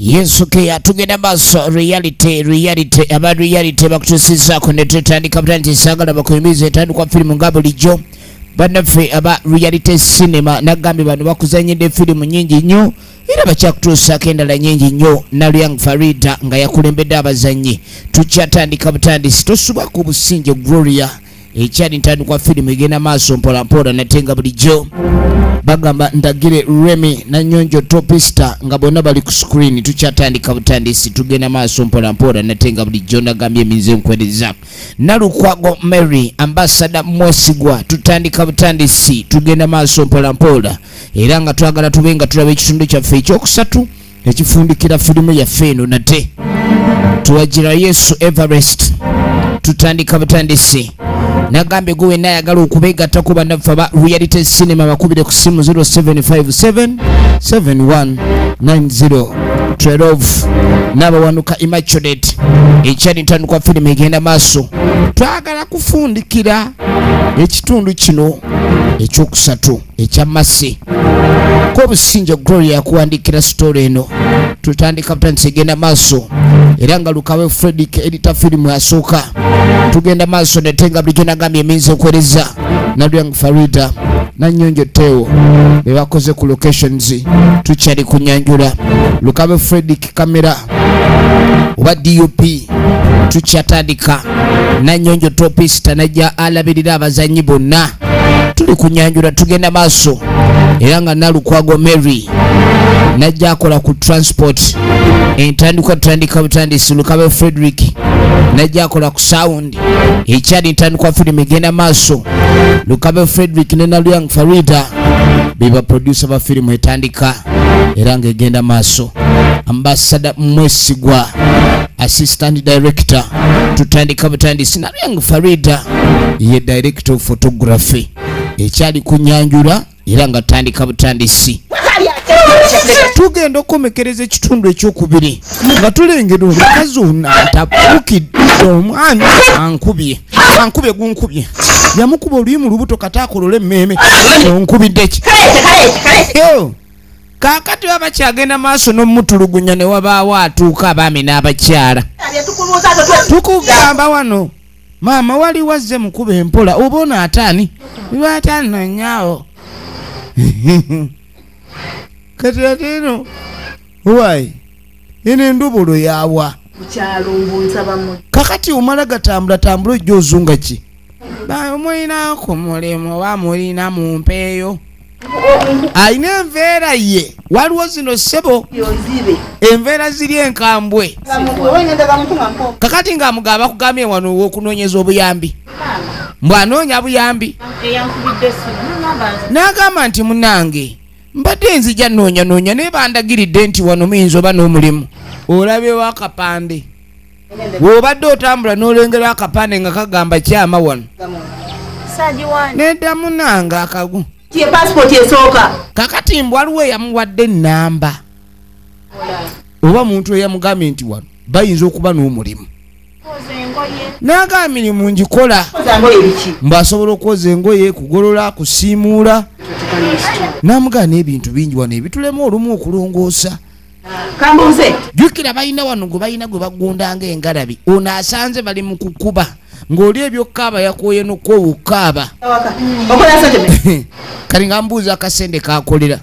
Yesu ke tugenda baso reality aba reality bakutusisa ko netandika butandi sagala bakuyimize tandika film ngabo lijo banafe aba reality cinema nagambe bano bakuzanyide film nyingi nnyo era bakyakutuusa kendala nyingi nnyo Nalyang Farida nga yakulembedde abazanyi tukyatandika butandisi tosuba ku businge Gloria ekyali ntandikwa film egenda maaso mpola mpola natenga bulijjo bagamba ndagire Remy na Nyonjo Topista nga bonna bali ku screen tukyatandika butandisi tugenda maaso mpola mpola natenga bulijjo nagambye eminze nkwereza Nalukwago Mary ambassador mwesigwa tutandika butandisi tugenda maaso mpola mpola era nga twagala tubenga tulaba ekitundu kyaffe ekyokusatu ekifundikira filimu yaffe eno nate tuwagira Yesu Everest tutandika butandisi nagambe gwe nayagala okubegatta ku bannaffe aba reality cinema bakubire ku simu 0757719012 n'abawanuka Immaculate ekyali ntandikwa filimu egenda maaso twagala kufundikira ekitundu kino ekyokusatu ekyamasi ko businja Gloria yakuwandikira story eno tutandika butandisi egenda maaso era nga Lukawe Fredrick editor filimu asooka tugenda maaso netenga bligena gambye eminze okwereza Nalyang Farida na Nyonjo Teo bebakoze ku locations tukyali kunyanjula Lukawe Fredrick kamera oba DOP tukyatandika na Nyonjo Topista najja alabirira abazanyi bonna tuli kunyanjula tugenda maaso era nga Nalukwago Mary najja akola ku transport entandika butandisi Lukawe Fredrick najja akola ku sound ekyali ntandikwa film egenda maaso Lukawe Fredrick ne Nalyang Farida beba producer ba film etandika era nga egenda maaso ambassador mwesigwa assistant director tutandika butandisi Nalyang Farida ye director of photography ekyali kunyanjula era nga tandika butandisi tugenda okumekereza ekitundu ekyokubiri nga tulengera omukazi onatapukidde omwana ankubye gunkubye yamukuba oluyi mu lubuto katakolole emmeme onkubidde ki kakati baba kyagenda maaso n'omutulugunya ne wabaawo atuuka abaami n'abakyala tukugamba wano maama wali wazze mukuba empola oba onaataani bibatanonyawo kati ateno wai ene ndubulo yawa mukyalo mbunzaba mu kakati omala gatambula ojjo ozunga ki bamulina ku mulimu bamulina mu mpeeyo ayina enveera ye waliwo zino ssebo enveera ziri enkambwe kakati nga mugamba kugambye wano ow'okunoonyeza obuyambi mbwanoonya buyambi n'agamba nti munange mbadde nzija noonya naye bandagiridde nti wano muyinza oba n'omulimu olabewo akapande bw'obadde otambula n'olengera akapande nga kagamba kyama wano neddamu nange akagu kakati mbwaliwo eyamuwadde ennamba oba muntu eyamugambye nti wano bayinza okuba n'omulimu naga mirimu ngikola mbwasobola okwoza engoye kugolola kusiimuula namugana ebintu bingi wano ebitulema olumu okulongoosa kambuze jukira balina wano gwe balina gwe bagundanga engalabi ono asanze bali mu kukuba ng'oli ebyokkaaba yakooye n'okwowukkaaba kati nga mbuuza akasente kakolera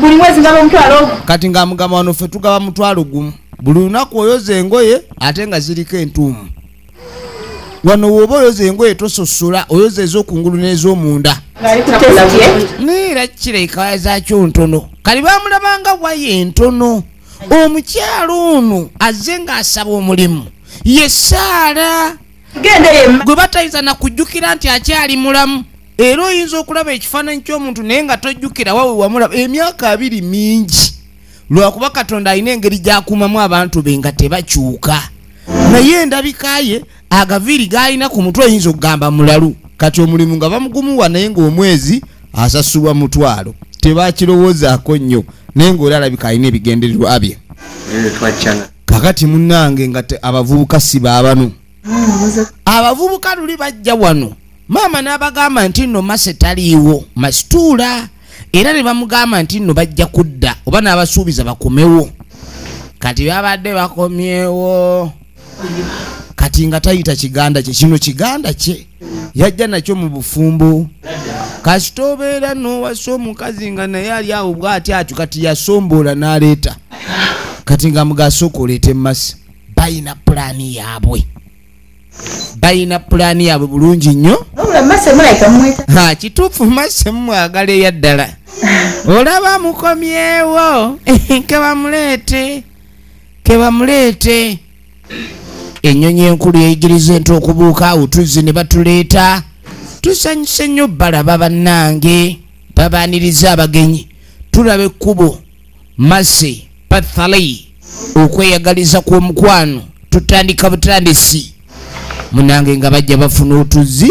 buli mwezi ngaba omutwalo kati nga mugamba wano ffe tugaba mutwalo gumu buli lunaku oyoza engoye ate nga ziriko entuumu wano woba oyoza engoye tososola oyoza ez'okungulu n'ez'omunda neera kireka zakyo ntono kali bamulabanga waye entono omukyalo ono azze ng'asaba omulimu ye Saara gwe batayinza nakujjukira nti akyali mulamu era oyinza okulaba ekifaananyi ky'omuntu naye nga tojjukira wawe wamulaba emyaka 2 mingi lwakuba Katonda alina engeri gy'akuumamu abantu be nga tebakyuka naye endabika ye agaviiri g'alina ku mutwe oyinza okugamba mulalu kati omulimu nga bamugumuwa naye ng'omwezi asasulwa mutwalo tebakirowoozaako nnyo naye ng'olalabika alina ebigendererwa bye kakati munnange nga abavubuka si baabano abavubuka luli bajja wano maama n'abagamba nti nno mase taliiwo masituula era ne bamugamba nti nno bajja kudda oba n'abasuubiza bakomewo kati babadde bakomyewo kati nga tayita kiganda kye kino kiganda kye yajja nakyo mu bufumbo kasita obeera n'owasa omukazi nga naye ali awo bw'ati atyo kati yasomboola n'aleeta kati nga mugaso okuleeta emmasi balina pulaani yaabwe bulungi nnyo kituufu mase mumwagala eyaddala olaba mukomyewo kebamuleete ennyonyi enkulu yayigiriza ente okubuuka awo tuzzi ne batuleeta tusanyuse nnyo balaba bannange babaaniriza abagenyi tulaba ekkubo mase pathali okweyagaliza kw'omukwano tutandika butandisi munange nga bajja bafuna otuzzi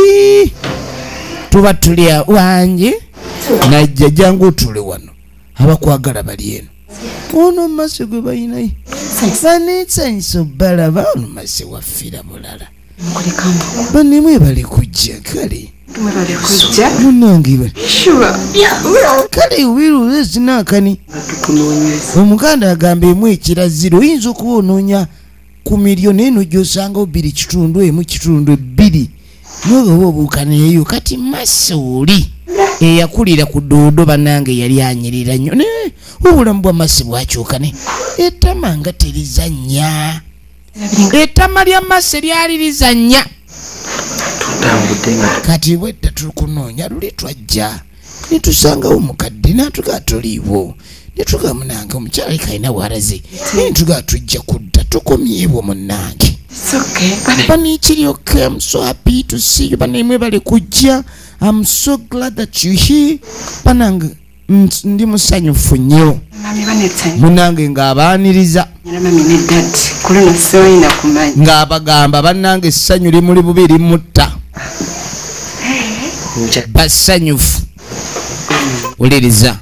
tuba tulya wange najja jangu otule wano abakwagala bali eno ono mase gwe balinayo banesanyisa balaba ono mase waffira bulala bannemwe bali kujja kale munange kale wiruze zinakani omuganda agamba emu ekiraziro oyinza okuba onoonya ku miliyoni eno gyosangawo 2.1 noba obuuka neeyo kati mase oli eyakulira ku doodo bannange yali anyirira nnyo naye obulamu bwa mase bwakyukane ettama nga terizannya ettama lya mase lyali lizannya kati bwedda tukunoonya luli twajja netusangawo mukadde natugaa toliiwo netugaa munange omukyala kalina waraze netugaa tujja kudda tukomyewo munnange banikiri okay, I'm so happy to see you banemwe bali kujja. I'm so glad that you here banange ndi musanyufu nnyo munange ng'abaaniriza ng'abagamba bannange essanyu limuli bubiri mutta basanyufu uliriza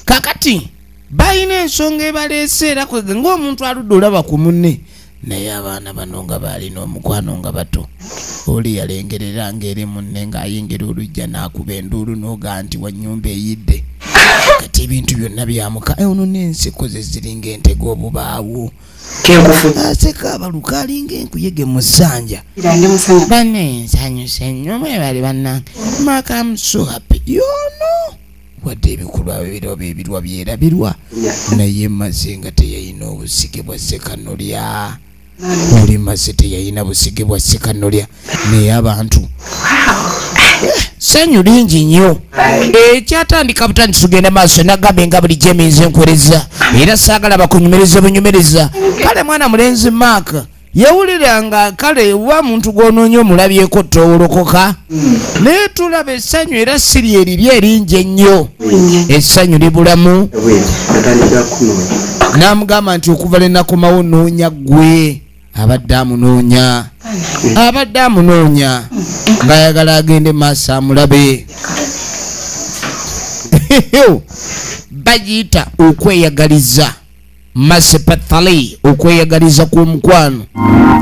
kakati balina ensonga ebaleese era kwega ng'omuntu aludde olaba ku munne naye abaana bano nga balina omukwano nga bato oli yalengerera ng'eri munne ng'ayingira olujja n'akuba enduulu n'oga nti wa nnyumba eyidde kati ebintu byonna byamuka ono n'enseko ze ziringa entego obubaawo aseka abaluka alinga enkuyege mu ssanja banne nsanyuse nnyo mwebali bannange maka I'm so happy yono wadde ebikulwa ebirwa byerabirwa naye mase nga teyayina obusige bwa sekanolya oli mase teyayina busige bwa sekanolya naye abantu sanyu lingi nnyo ekyatandika butandisi tugenda maaso nagamba nga buli gyeminze nkoleza era saagala bakunyumereza bunyumereza kale mwana mulenzi maaka yawuliranga kale wa muntu gw'onoonya omulabyeko towolokoka naye tulaba essanyu era siri eriri eringi ennyo essanyu libulamu n'amugamba nti okuva lenakomawo noonya ggwe abadde amunoonya ng'ayagala agende maaso amulabe bagiyita okweyagaliza mase pathali okweyagaliza kw'omukwano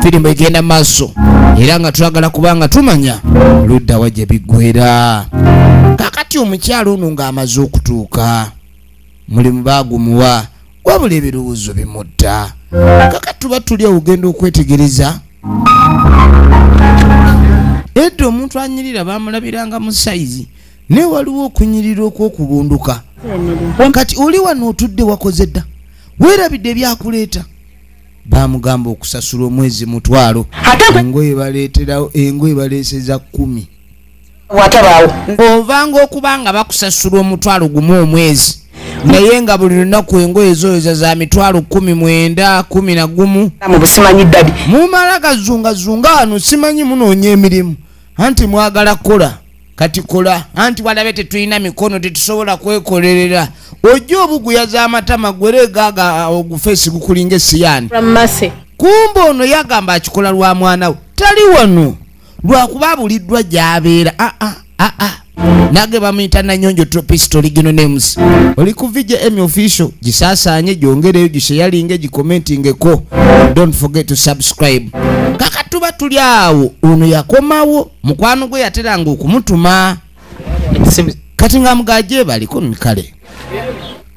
firimu egenda maaso era nga twagala kubanga tumanya ludda wajja biggwera kakati omukyalo ono ng'amaze okutuuka mulimu baagumuwa wabula ebirowoozo bimutta kakati tuba tuli ogenda okwetegereza edda omuntu anyirira bamulabiranga mu sayizi naye waliwo okunyirira okw'okubunduka kati oli wano otudde wakoze dda weerabidde ebyakuleeta bamugamba okusasula omwezi mutwalo engoye baleeterawo engoye baleeseza 10 ovanga okubanga bakusasula omutwalo gumu omwezi naye nga buli lunaku engoye zoyoza za mitwalo 19 11 mubusimanyi ddadi mumala gazungazunga wano simanyi munoonya emirimu anti mwagala kola kati kola anti walabe tetulina mikono tetusobola kwekolerera ojja obuguyaza amatama gweregaga ogufeesi gukulinga esiyani kumba ono yagamba akikola lwa mwana we tali wano lwakuba buliddwa gy'abeera nage bamuyita Nanyonjo Tropist Original Names oli ku VJM official gisaasaanye gyongereyo gishayalinge gikomentingeko don't forget to subscribe kakatuba tuli awo ono yakomawo mukwano gwe yateranga okumutuma kati nga mugaje baliko mikale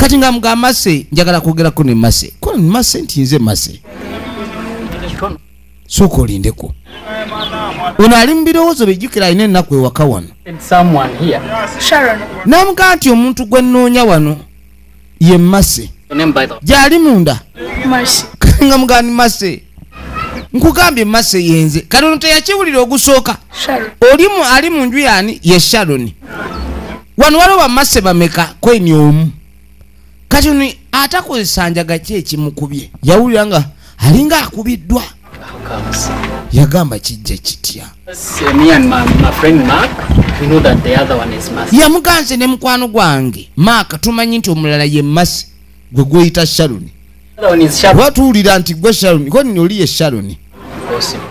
kati nga mga Mase njagala kwogera ko ne Mase ko ni Mase ntinze Mase soko olindeko ono ali mu birowoozo bijjukira alina ennaku ewaka wano namugaa nti omuntu gwe nnoonya wano ye Mase gyali munda nga mugani Mase nkugambye Mase yenze kati ono teyakiwulira ogusooka ali mu nju yaani ye Sharoni wano waliwo Mase bameka kweni omu kati ono atakozesa njaga ki ekimukubye yawulira nga alinga akubiddwa yagamba kijja kitya yamuganze ne mukwano gwange Mark tumanyi nti omulala ye Mase gwe gweyita Sharoni watuwulira nti gwe Sharoni koni oli ye Sharoni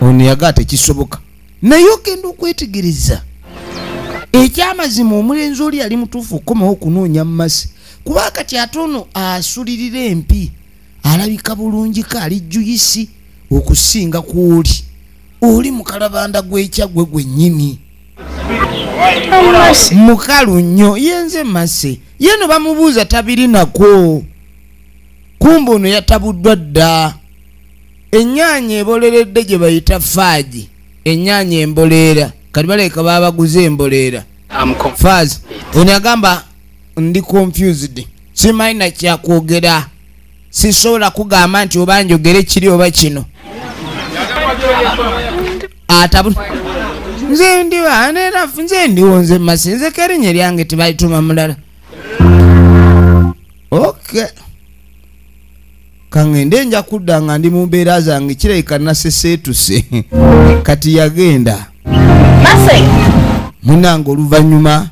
ono yagaa tekisoboka naye ogenda okwetegereza ekyamazima omulenzi oli yali mutuufu okukomawo okunoonya Mase kuba kati ate ono asulirira empi alabika bulungiko ali juyisi okusinga kwoli oli mukalabanda gw'ekyagwe gwennyini mukalu nnyo yenze Mase yeno bamubuuza tabiri nako kumbe ono yatabuddwa dda ennyaanya eboleredde gye bayita faaji ennyaanya emboleera kati baleka babaguze emboleera faazi ono yagamba ndi confused simanyi na kyakwogera sisobola kugamba nti oba njogere kiri oba kino nze ndiba nerafu nze ndiwo nze Mase nze kerinnya lyange tebalituma mulala okay kangende nja kudda nga ndi mu mbeera zange kirabika naseseetuse kati yagenda Mase munange oluvannyuma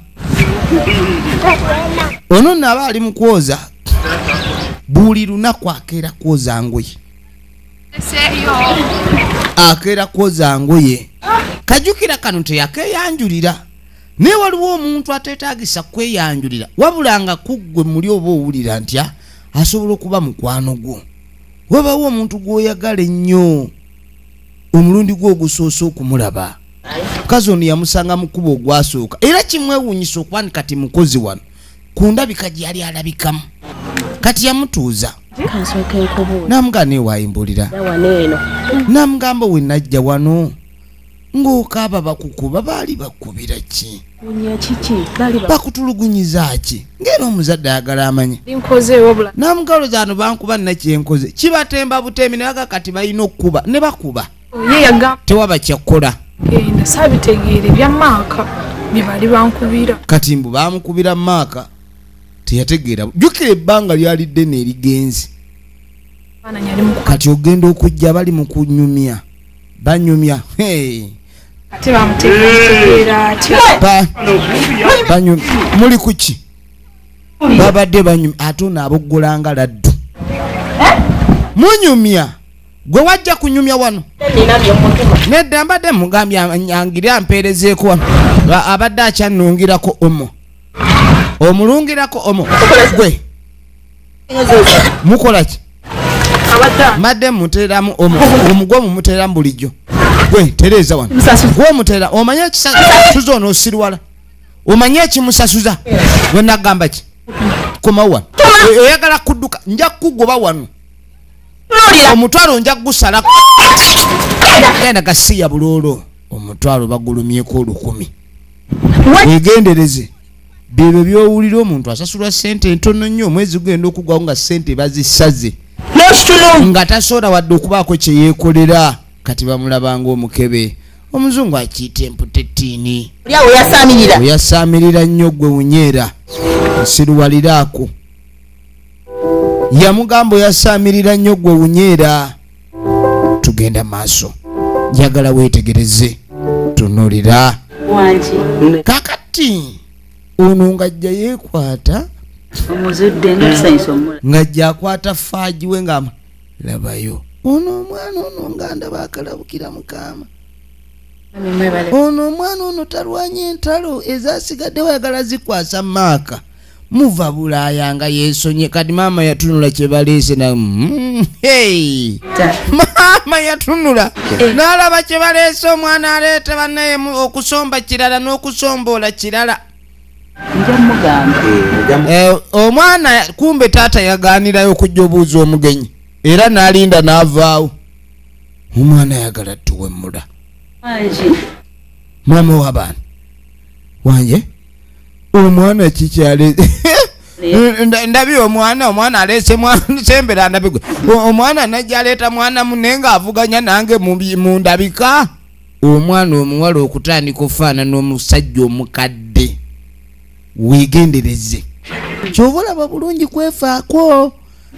ono naba ali mu kwoza buli lunaku akeera kwoza ngoye akeera kwoza ngoye kajukira kano teyakeyanjulira naye waliwo omuntu ateetaagisa kweyanjulira wabulanga kuggwe muli oba owulira nti asobola okuba mukwano gwo wabawo omuntu gw'oyagala ennyo omulundi gwe ogusoose okumulaba mukazi ono yamusanga mu kkubo ogwasooka era kimwewuunyisa okuba ni kati mukozi wano ku ndabika gye yali alabikamu kati yamutuuza namugaa newayimbulira namugamba we najja wano ng'okaaba bakukuba baali bakubira ki bakutulugunyiza ki ng'era omuzadde ayagala amanye namugalo zano bankuba nina kyenkoze kibatemba butemi nayaga kati balina okukuba ne bakuba tewaba kyakkola sabitegeere bya Maaka bye bali bankubira kati mbu bamukubira Maaka teyategeera jjukira ebbanga lyalidde n'erigenzi kati ogenda okujja bali mu kunyumya banyumya ate bamutegeera atya muli kuki babadde banyumya ate ono aboggolanga laddu munyumya gwe wajja kunyumya wano nedda mbadde mugambye angire ampeerezeeko wano abadde akyannungirako omo omulungirako omo gwe mukola ki madde muteeramu omugwa mumuteeramu bulijjo gwe tereeza wano gwomuteera omanye ekisasuza ono osirwala omanye ekimusasuza gwe nagamba ki komawo wano oyagala kudduka nja kugoba wano omutwalo nja gusalako genda gasiya buloolo omutwalo bagulumyeko 10 wegendereze bebyo byowulira omuntu asasulwa sente ntono nnyo omwezi gugenda okugwawo nga sente bazisaze nga tasobola wadde okubaako kyeyeekolera kati bamulabanga omukebe omuzungu akiyita emputettiini oyasaamirira nnyo gwe wunyeera nsiruwaliraako yamugamba oyasaamirira nnyo gwe wunyeera tugenda maaso njagala weetegereze tunuulira kakati ono ngajja yeekwata ngajja akwata faaji we nga labayo ono omwana ono nga ndaba akalabukira mukama ono omwana ono talwanya entalo ezasigadde wayagala zikwasa Maaka muva Bulaaya nga yeesonye kati maama yatunula kye baleese na maama yatunula n'alaba kye baleese omwana aleeta bannaye okusomba kirala n'okusomboola kirala nja mugamba omwana kumbe taata yaganirayo okujja obuuza omugenyi era n'alinda n'avaawo. Omwana ayagala tuwemmula wangi mama w'abaana wanje omwana kikyale ndabi omwana alese sembera ndabigwe omwana najja aleeta mwana munne ng'avuganya nange mu ndabika. Omwana omuwala okutandika ofaanana n'omusajja omukadde weegendereze ky'oba olaba bulungi kwefaako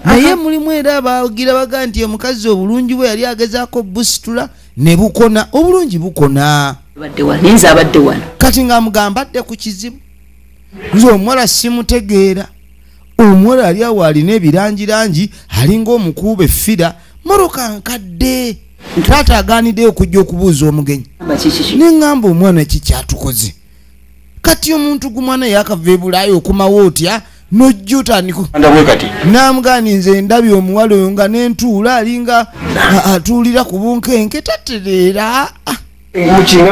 naye mulimu era abagira baga nti omukazi obulungi bwe yali agezaako busitula ne bukona. Obulungi bukona ninza abadde wano kati ng'amugamba adde ku kizibu nze omuwala simutegeera. Omuwala ali awo alina ebirangirangi alinga omukuuba effira moroka nkadde taata aganiddeyo okujja okubuuza omugenyi neŋŋamba omwana kikyatukoze kati omuntu gumwana yakava ebulaayi okumawo otya n'ojja otandika n'amugani nze ndabye omuwala oyo nga n'entuula alinga atuulira ku bunkenke tatereera.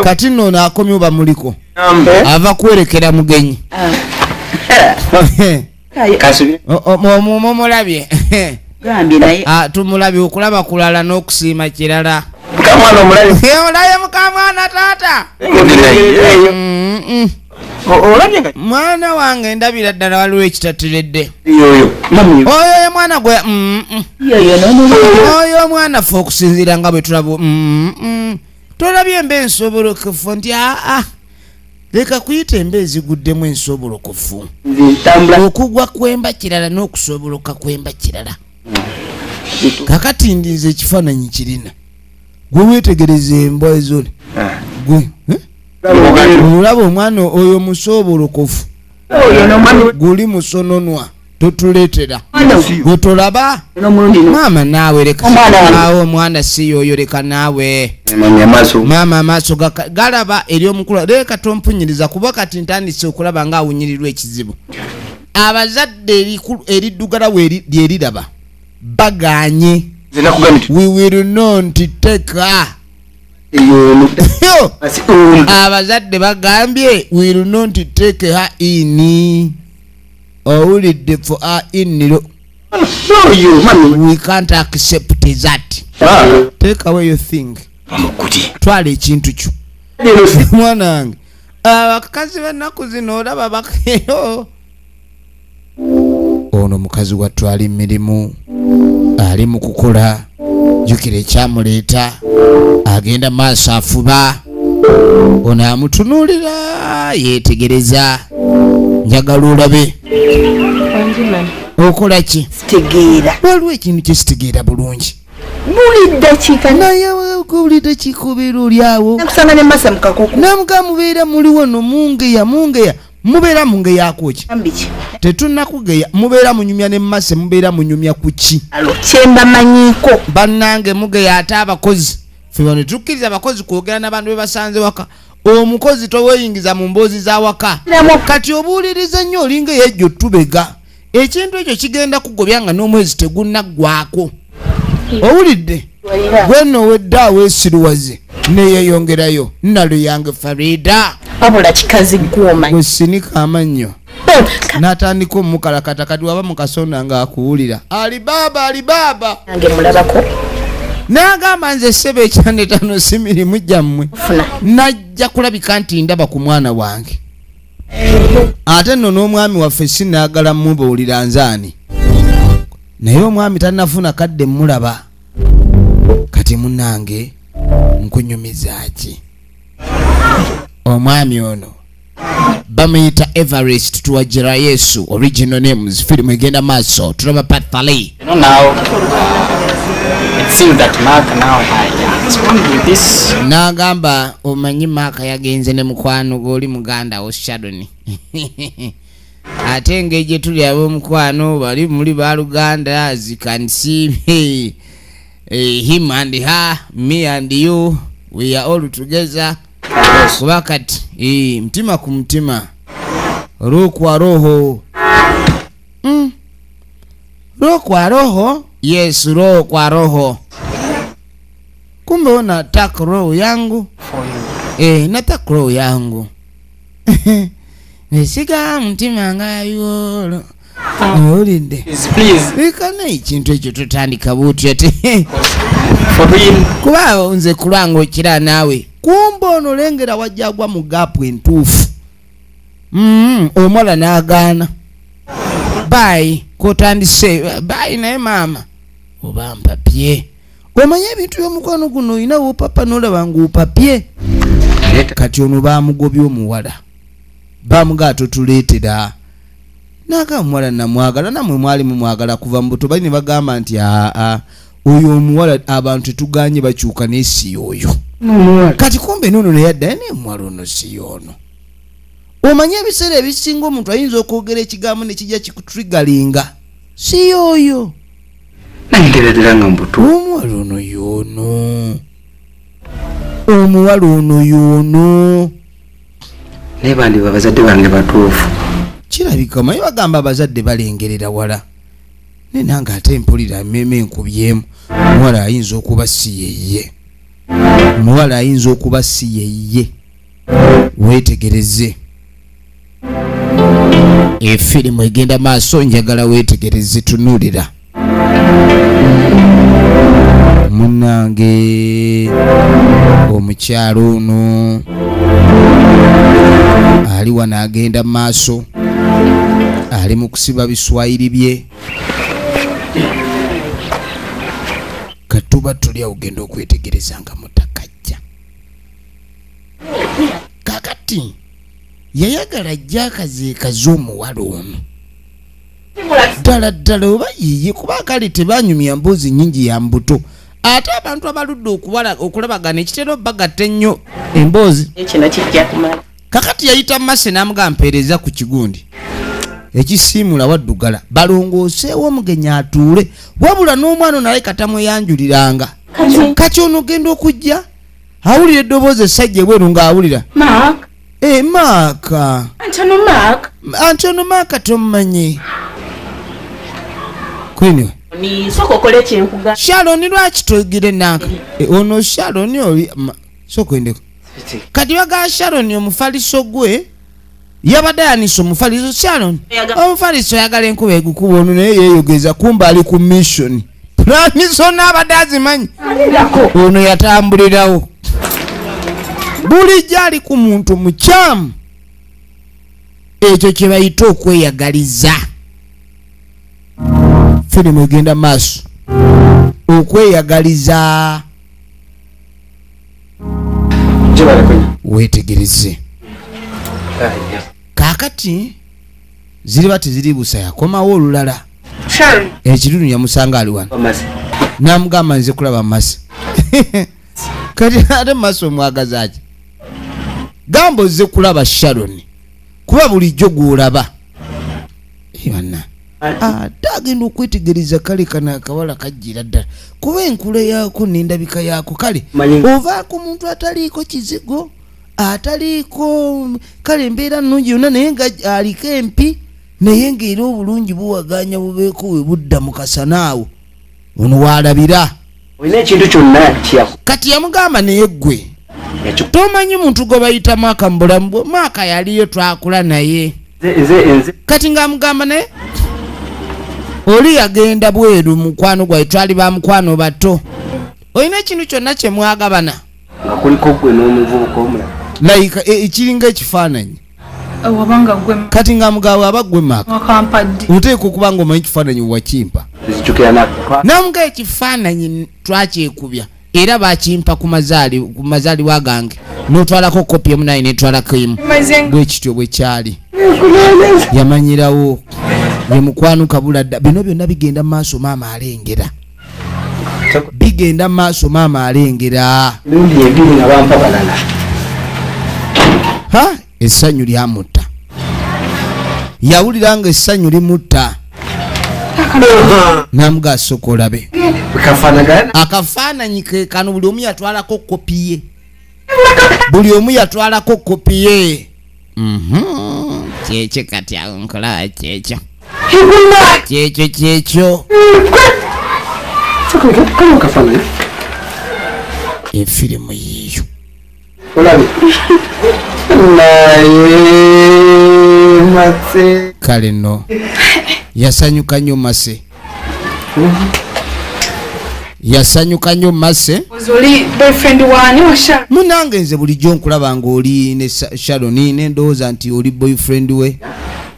Kati nno naakomye oba muliko ava kwerekera mugenyi mumulabye tumulabye okulaba kulala n'okusiima kirala. Olaye mukamwana taata mwana wange ndabira ddala waliwo ekitatiredde oyo ye mwana gwe oyo omwana ffe okusinziira nga bwe tulaba tolabye emba ensobolokofu nti leka kuyita emba eziguddemu ensobolokofu okugwa kwemba kirala n'okusoboloka kwemba kirala. Kakati ndiza ekifaananyi kirina gwe weetegereza embwa ezole gwe olaba omwana oyo musobolokofu guli musononwa totuleetera gwe tolaba maama naawe leka awo omwana si yoyo leka naawe maama amaaso galaba eri omukulu leka tompunyiriza kuba kati ntandise okulaba ng'awunyirirwa ekizibu. Abazadde eriddugala lyeriraba baganye we will not take her. Abazadde bagambye we will not take her in owulidde for her in we can't accept that. Take away your thing twala ekintu kyo mwana wange. Abakazi b'ennaku zino olaba bakeyo ono mukazi watwala emirimu ali mu kukola jjukira ekyamuleeta agenda maaso afuba ono amutunuulira yeetegereza njagala olabe okola ki waliwo ekintu kyesitegeera bulungi buli ddakiika naye buli ddakiika obeera oli awo nakusanga ne masa mukakoko namuga mubeera muli wano mungeya mubeera mungeyaako ki tetunnakugeya mubeera munyumya ne mmase mubeera munyumya ku ki kyembamanyiiko bannange mugeya ate abakozi ffe bano tukkiriza abakozi kwogera n'abantu be basanze waka omukozi toweeyingiza mu mboozi za waka kati obuuliriza nnyo olinga yejjo tubega ekintu ekyo kigenda kugobya nga n'omwezi tegunnaggwako owulidde gwenno wedda weesiruwaze neyeeyongerayo nnalo yange Farida wabula kikazi gw'omanyi wesinika amannyo n'atandika omukalakata kati waba mukasonda ng'akuwulira alibaaba nange mulabako n'agamba nze ssebe ekyanetano si mirimu gyammwe najja kulabika nti ndaba ku mwana wange ate nno n'omwami waffe sinaagala mubuulira nzaani naye omwami tannafuna kadde mulaba kati munnange nkunyumiza ki omwami ono bamuyita Everest tuwagira Yesu original names filimu egenda maaso tulaba part 3 n'agamba omanyi maaka yagenze ne mukwano gw'oli muganda wo Shadoni ate engeri gye tuli ab'omukwano bali muli baluganda as you can see him and her me and you we are all together kuba kati mtima ku mtima roho kwa roho roho kwa roho yes roho kwa roho kumbe unataka roho yangu nataka roho yangu nesiga mutima nga yolo olinde ikana ekintu ekyo tutandika butyo te kuba nze kulanga okira naawe kumba ono lengera wajjagwa mu gaapu entuufu omwala n'agaana bayi kotandise bayi naye maama oba mpapye omanye ebintu by'omukwano guno olinawo papa n'olaba ng'opapye kati ono baamugobya omuwala bamugaa totuleetera naga omuwala namwagala namwe mwali mumwagala kuva mu buto bali ne bagamba nti oyo omuwala abantu tetuganye bakyuka n'esi oyo kati kumbe nono neyadda naye omuwala ono si yono omanye ebiseera ebisinga omuntu ayinza okwogera ekigambo nekijja kikutrigalinga si oyo nangereddera nga mbuto omuwala ono yono omuwala ono yono naye bandiba abazadde bange batuufu kirabika omanyi bagamba abazadde balengerera wala naye nange ate mpulira mmeme enkubyemu omuwala ayinza okuba si yeye omuwala ayinza okuba si yeye weetegereze efirimu egenda maaso njagala weetegereze tunuulira munnange omukyalo ono ali wano agenda maaso ali mu kusiba biswayiri bye katuba tuli awugenda okwetegereza nga mutakajja kakati yayagala ajja akazeekaze omuwala ono ddala ddala oba yiye kuba kale tebanyumya mboozi nnyingi ya mbuto ate abantu abaludde okulabagana ekitera obbagatta ennyo emboozi ekino kijja kumala kakati yayita mase n'amuga mpeereza ku kigundi ekisiimula waddugala balongooseewo omugenyi atuule wabula n'omwana onalaye katamweyanjuliranga kati ono ogenda okujja awulira eddoboozi essajja ebweru ng'awulira maaka antono maaka tomumanyi kwini soka okole kyenkuga shaloni lwaki togira nanka ono shaloni oli sokwendeko kati baga shaloni omufaliso gwe yabadde yanisa omufaliso shaloni omufaliso yagala enkuba egukuba ono naye yeeyogeza kumba ali ku mission planiso n'abadde azimanyi ono yatambulirawo bulijjo ali ku muntu mukyamu ekyo kye bayita okweyagaliza firimu egenda maaso okweyagaliza weetegereze kaakati ziriba teziri busa yakomawo olulala ekitundu yamusanga ali wano n'amugamba nze kulaba masi kati ate masi omwagaza ki gamba ozze kulaba Sharon kuba bulijjo gw'olaba banna ate agenda okwetegereza kale kana akawala kajjira ddala kuba enkula yaako n'endabika yaako kale ovaako muntu ataliiko kizigo ataliiko kale embeera nnungi yonna naye nga aliko empi naye ng'era obulungi buwaganya bubeeko we budda mu kasanaawo ono waalabira olina ekintu kyonna kyako kati yamugamba naye ggwe tomanyi muntu gwe bayita Maaka mu bulamu bwe Maaka yaliyo twakula naye kati ng'amugamba naye oli yagenda bweru mukwano gwaye twali ba mukwano bato olina ekintu kyonna kye mwagabana nga kuliko gwe n'omuvubuka omulala like ekiringa ekifaananyi wabanga gwe kati ng'amugaba aba gwe Maaka wakampadde oteeka okuba nga omanyi ekifaananyi wakimpa namuga ekifaananyi twakyekubya era bakimpa ku mazaalibwa gange n'otwalako kopi emu naye netwalako emu bwe kityo bwe kyali yamanyirawo ye mukwano kabula dda bino byonna bigenda maaso maama alengera bigenda maaso maama alengera lundi ebiri nga bampa balala essanyu lyamutta yawulira nga essanyu limutta namuga asooka olabe akafaananyi ke kano buli omu yatwalako kopi ye buli omu yatwalako kopi ye kyekyo kati awo nkola kyekyo efirimu yiyo naye Mase kale nno yasanyuka nnyo Mase yasanyuka nnyo Mase oli boyfriend wani wa Sharon munange nze bulijjo nkulaba ng'oli ne Sharon ne ndowooza nti oli boyfriend we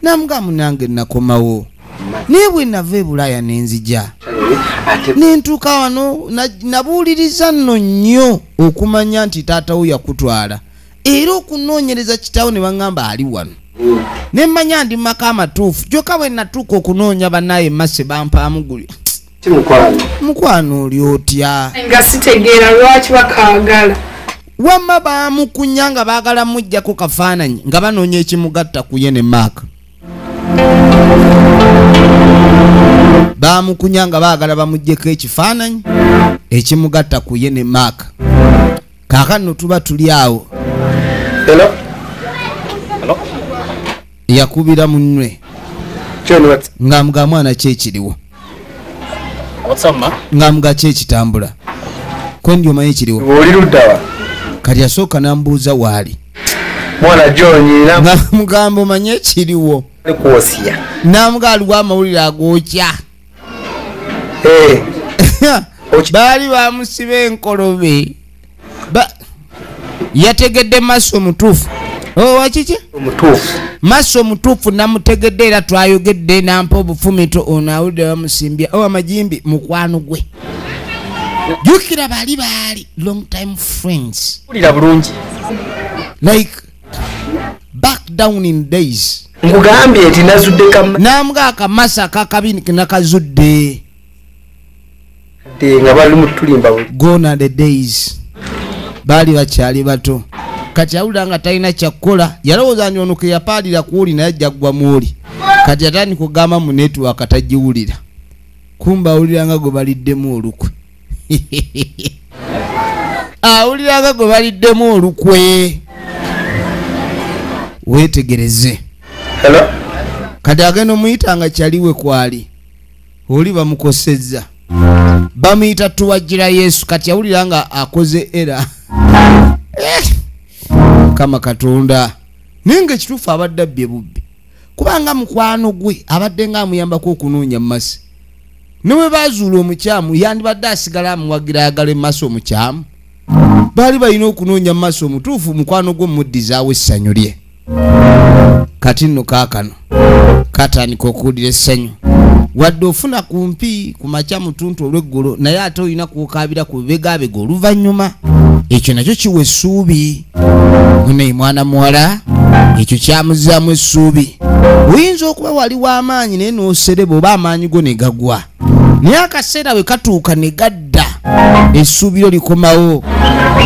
namuga munange nakomawo naye bwe nava e Bulaaya nenzija nentuuka wano nabuuliriza nno nnyo okumanya nti taata wo yakutwala era okunoonyereza kitaawo ne baŋŋamba ali wano ne mmanya ndi maka amatuufu kyokka bwe natuuka okunoonya bannaye Mase bampaamugulya mukwano oli otya nga sitegeera lwaki bakaagala wamma baamukunya nga baagala mujjako kafaananyi nga banoonya ekimugatta ku ye ne Mark baamukunya nga baagala bamuggyeko ekifaananyi ekimugatta ku ye ne Mark kaakano tuba tuli awo yakubira munwe nga mga mwana kyekiriwo nga mga kyekitambula kwe ndi omanyi ekiriwo oli luddawa kati asooka nambuuza waali mwana John nga mugamba omanyi ekiriwo kuwosiya namuga aliwo amawulire agookya baali bamusiba enkolobe yategedde Mase omutuufu wakiki omutuufu Mase omutuufu namutegedde era twayogedde nampa obufumito ono awulidde bamusimbya amajimbi mukwano gwe jukira baali long time friends ulira bulungi like back down in days nkugambye nti nazudde namuga akamase akakabini nakazudde nga bali mutulimba gone are the days baali bakyali bato kati awulira nga talina kyakkola yalowooza nti ono ke yapaalira kuwuli naye ajja ggwamu oli kati atandika kugamba mu netiwaaka tagiwulira kumba awulira nga gwe baliddemu olukwe awulira nga gwe baliddemu olukwe weetegereze kati agenda omuyita nga kyaliwe kwali oli bamukosezza bamuyita tuwagira Yesu kati awulira nga akoze era kama Katonda ninge kituufu abadde abbye bubbi kubanga mukwano gwe abadde nga amuyambako okunoonya Mase ne bwe bazuula omukyamu yandibadde asigala amuwagira ayagala Mase omukyamu baali balina okunoonya Mase omutuufu mukwano gwe muddizaawo essanyu lye kati nno kaakano katandika okuwulira essanyu wadde ofuna kumpi ku makya mutuntu olw'eggolo naye ate olina kukaabira ku bibegabega oluvannyuma ekyo nakyo kiwa essuubi muneyi mwana muwala ekyo kyamuzaamu essuubi oyinza okuba wali w'amaanyi naye n'osereba oba amaanyi go ne gagwa naye akaseera bwe katuuka ne gadda essuubi lyo likomawo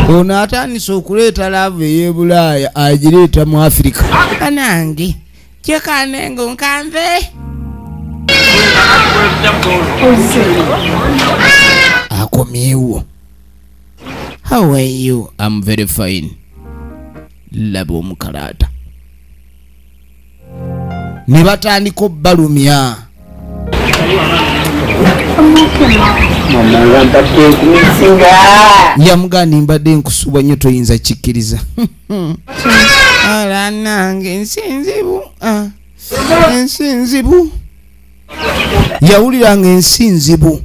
ono atandise okuleeta laavu ey'e Bulaaya agireeta mu Afirika anange kyekanengo nkanve akomyewo. How are you? I'm very fine. Laba omukalata ne batandika obbalumya yamugandi mbadde nkusubwa nnyo toyinza kikkiriza ala nange ensinzibu yawuliranga ensinzibu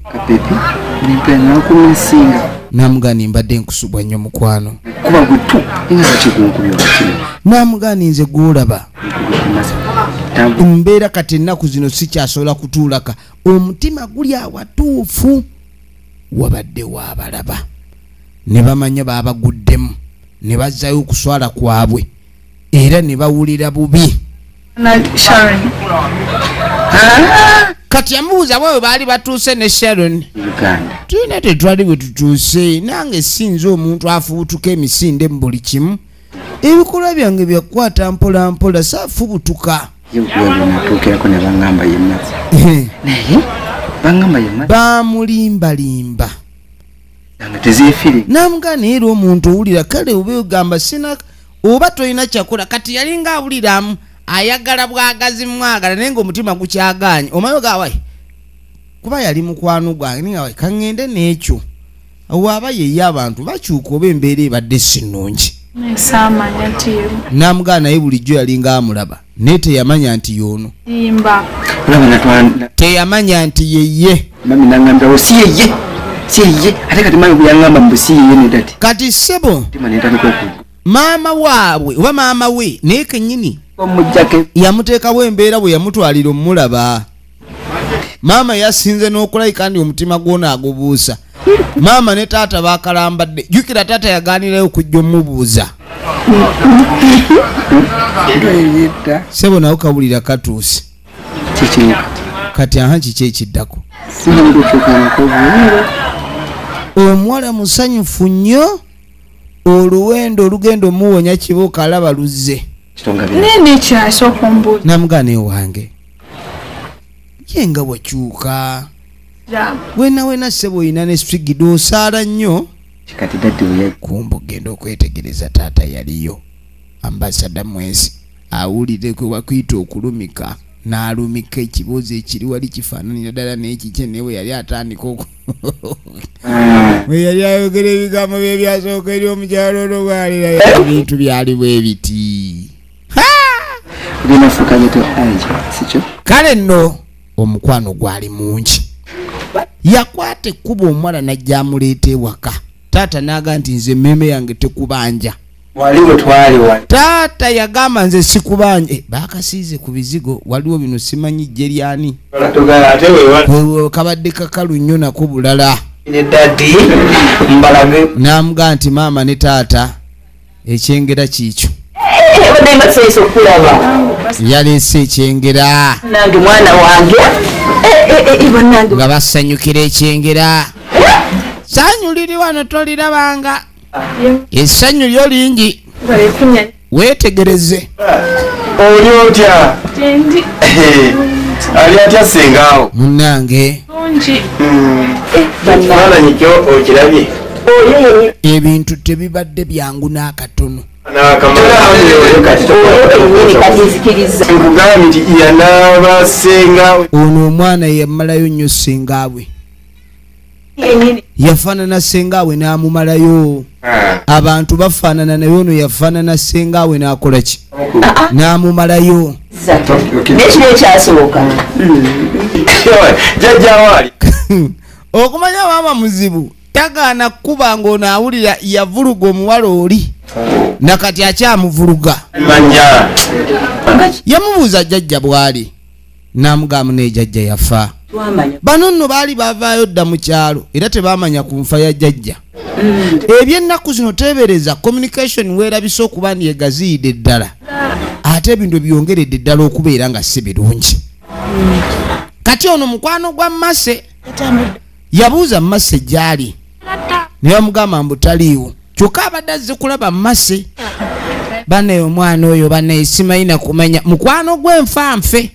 namugani mbadde nkusubwa nnyo mukwano namugani nze gwolaba mbeera kati ennaku zino sikyasobola kutuulaka omutima guli awatuufu wabadde waabalaba ne bamanya baabaguddemu ne bazzayo okuswala kwabwe era ne bawulira bubi kati yamubuuza bwe baali batuuse ne Sharon tulina tetwali bwe tutuuse nange sinza omuntu afubutuka emisinde mu buli kimu ebikolwa byange byakukwata mpola mpola saafubutuka bamulimbalimba namugana era omuntu owulira kale oba ogamba sina oba tolina kyakola kati yalinga awuliramu ayagala bwagazi mwagala naye ng'omutima gukyaganye omanyi ogawai kuba yali mukwano gwange ninga wai kaŋŋende n'ekyo waaba yeyo abantu bakyuka oba embeera ebadde si nnungi Nesamanya nti Namugamba naye bulijjo yalinga amulaba naye teyamanya nti y'ono. yimba. Teyamanya nti yeye. Mami nangamba si yeye. Si yeye. Ate kati mami kuyangamba mbu si yeye ne dati. Kati ssebo maama waabwe oba maama we naye kennyini omujjake yamuteekawo embeera bwe yamutwalira omulaba. Maama yasinze n'okulayika ndi omutima gwona agubuusa. Maama ne taata bakalambadde. Jjukira taata yagaanirayo okujja omubuuza. Ssebo nawe kawulira katuuse. Kati aha kiki ekiddako? Omuwala musanyufu nnyo. Oluwendo olugendo muwonya kibuuka alaba luzze. Nini kyasooka ombuuza? Namugane wange yenga wakyuka wena ssebo oyina ne swigidi osaala nnyo. Kati dati we Kumbu genda okwetegereza taata yaliyo ambasada mwezi awulire kwe wakuyita okulumika n'alumika ekibuuzo ekiri wali kifaananira ddala n'ekikye newe yali atandika we yali ayogera ebigambo bye byasooka eri omukyalo olwo bwalira ebintu byali bwe biti. Kale nno omukwano gwali mungi. Yakwata ekkuba omuwala najja amuleeta ewaka. Taata n'aga nti nze mmeme yange tekubanja. waliwo twali wali. Taata yagamba nze sikubanja. Baakasiize ku bizigo waliwo bino simanyi jjeryani. Kabadde kakalu nnyo nako bulala. Dadi mbalage. N'amugaa nti maama ne taata ekyengera kiikyo. Badde seeso kulaba. Yaleese ekyengera. Nange mwana wange. Nange. Nga basanyukira ekyengera. Sanyu liri wano tolirabanga. Essanyu lyo lingi. Weetegereze. Oli otya? Tendi. Ali atya sengaawo. Munnange. Bungi. Ekifaananyi kyo okirabye? Ebintu tebibadde byangu n'akatono. Nkugambye nti yanaaba sengaawe. Ono omwana yamalayo nnyo ssengaabwe. Yafaanana ssengaabwe n'amumalayo. Abantu bafaanana naye ono yafaanana ssengaabwe n'akola ki? N'amumalayo. N'ekiro ekyasooka. Jjajja waali. Okumanya maama muzibu tagaana kuba ng'ono awulira yavuluga omuwala oli. Nakati akyamuvuluga. Manya. Yamubuuza jjajja bw'ali. N'amugamba ne jjajja yafa. Bano nno baali bavaayo dda mu kyalo era tebaamanya ku nfa ya jjajja. Eby'ennaku zino teebereza communication weerabise okuba ndi egaziyidde ddala. Ate ebintu byongeredde ddala okubeera nga si birungi. Kati ono mukwano gwa Mase yabuuza Mase gy'ali. Ne bamugamba mbu taliiwo. Kyokka abadde azze kulaba Mase. Bane omwana oyo bane simayina kumanya mukwano gw'enfanfe.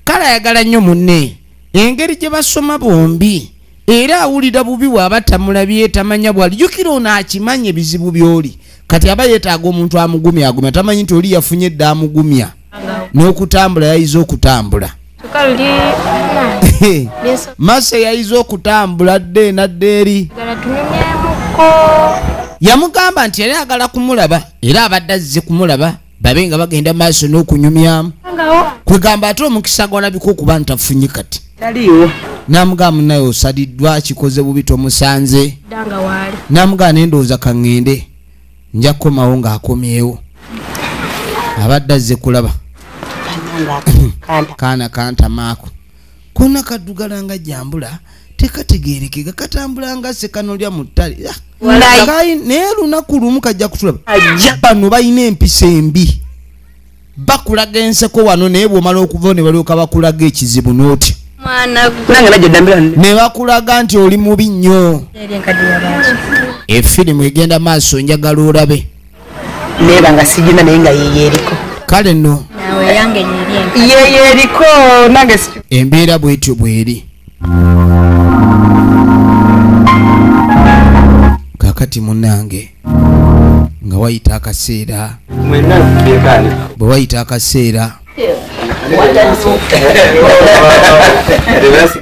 Kale ayagala nnyo munne. Engeri gye basoma bombi era awulira bubi bw'aba tamulabye tamanya bw'ali. Jjukira ono akimanya ebizibu by'oli. Kati aba yeetaaga omuntu amugumya agumya. Tamanyi nti oli yafunye edda amugumya. N'okutambula yayiza okutambula. Mase yayiza okutambula dde nadde eri. Yamugamba nti yali agala kumulaba era abadde azze kumulaba babe nga bagenda maaso n'okunyumyamu. Kwegamba ate omukisa gwalabika okuba ntafunye kati. Taliyo. N'amugamba naye osaliddwa kikoze bubi tomusanze. N'amugamba nendowooza kaŋŋende nja kukomawo ng'akomyewo. Abadde azze kulaba. Kaana kantamaako. Konna kaddugala nga jambula tekategeerekeka katambula nga sekanolya mu ttale. Naye lunaku lumu kajja kutulaba. Bano balina empisa embi. Bakulaga enseko wano naye bw'omala okuva ne balyoka bakulaga ekizibu n'otya. Ne bakulaga nti oli mubi nnyo. Efirimu egenda maaso njagala olabe. Neeba nga sijina naye nga yeye eriko. Kale nno. Yeye eriko nange si. Embeera bw'etyo bw'eri. Kakati munnange nga wayita akaseera. Bwe wayita akaseera.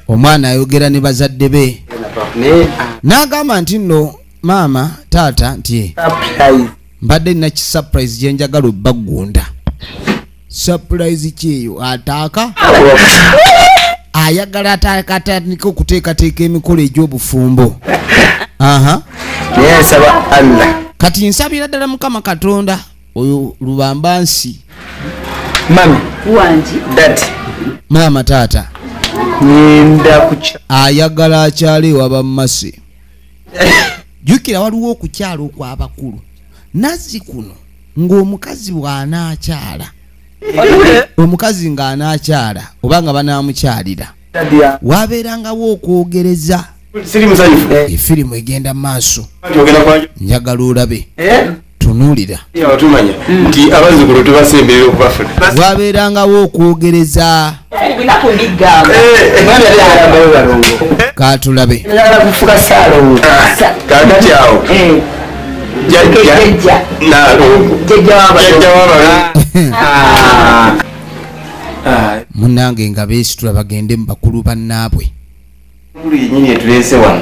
Omwana ayogera ne bazadde be. N'agamba nti nno maama taata nti mbadde nina ki surprise gye njagala obbagunda. Surprise kyeyo ataaka ayagala atandika okuteekateeka emikolo egy'obufumbo. Yensaba Allah. Kati nsabira ddala Mukama Katonda oyo Lubambansi. Mami wanji dati Maama taata ninda kucha ayagala akyale waba Mase. Jukira waliwo okukyala okw'abakulu nazzi kuno ng'omukazi bw'anaakyala omukazi ng'anaakyala oba nga banaamukyalira wabeerangawo okwogereza. siri musanyufu Efirimu egenda mu maaso njagala olabe tunuulira tumanya nti abazzukulu tubasemberera okubafuna wabeerangawo okwogereza katulabe kufuka salo kakati awo jajja munnange nga beesitula bagende mu bakulu bannaabwe buli yennyini etuleese wano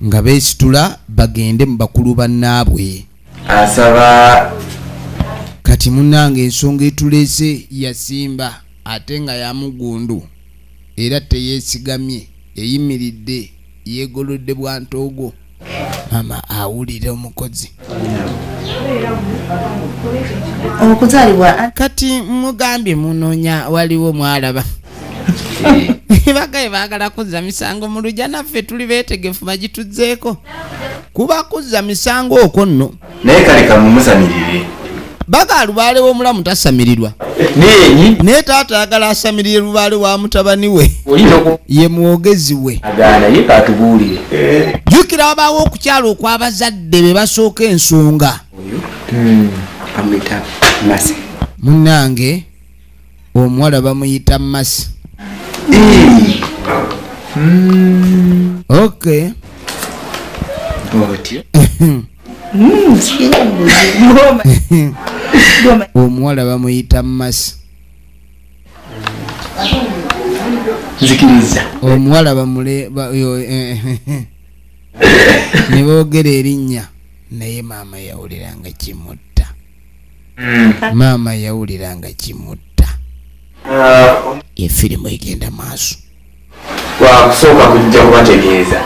nga beesitula bagende mu bakulu bannaabwe. asaba Kati munnange ensonga etuleese yasimba ate nga yamugundu era teyeesigamye eyimiridde yeegolodde bwantoogo. Mama awulira omukozi okuzaalibwa kati mugambye munoonya waliwo mwalaba bagaye baagala kuzza misango mu lujja naffe tuli beetegefu bagituzzeeko kuba kuzza misango okwo nno naye kale kamumusamirire baga Lubaale w'omulamu tasamirirwa nenyi naye taata ayagala asamirire Lubaale wa mutabani we ye mwogezi we agaana ye katubuulire jjukira wabaawo okukyala okw'abazadde be basooka ensonga. amwita Mase Munnange omuwala bamuyita Mase. Okay. otyo omuwala bamuyita Mase. nzikiriza omuwala ne boogera erinnya naye maama yawuliranga kimutta. Maama yawuliranga kimutta. Efirimu egenda maaso. wakusooka kujja kubategeeza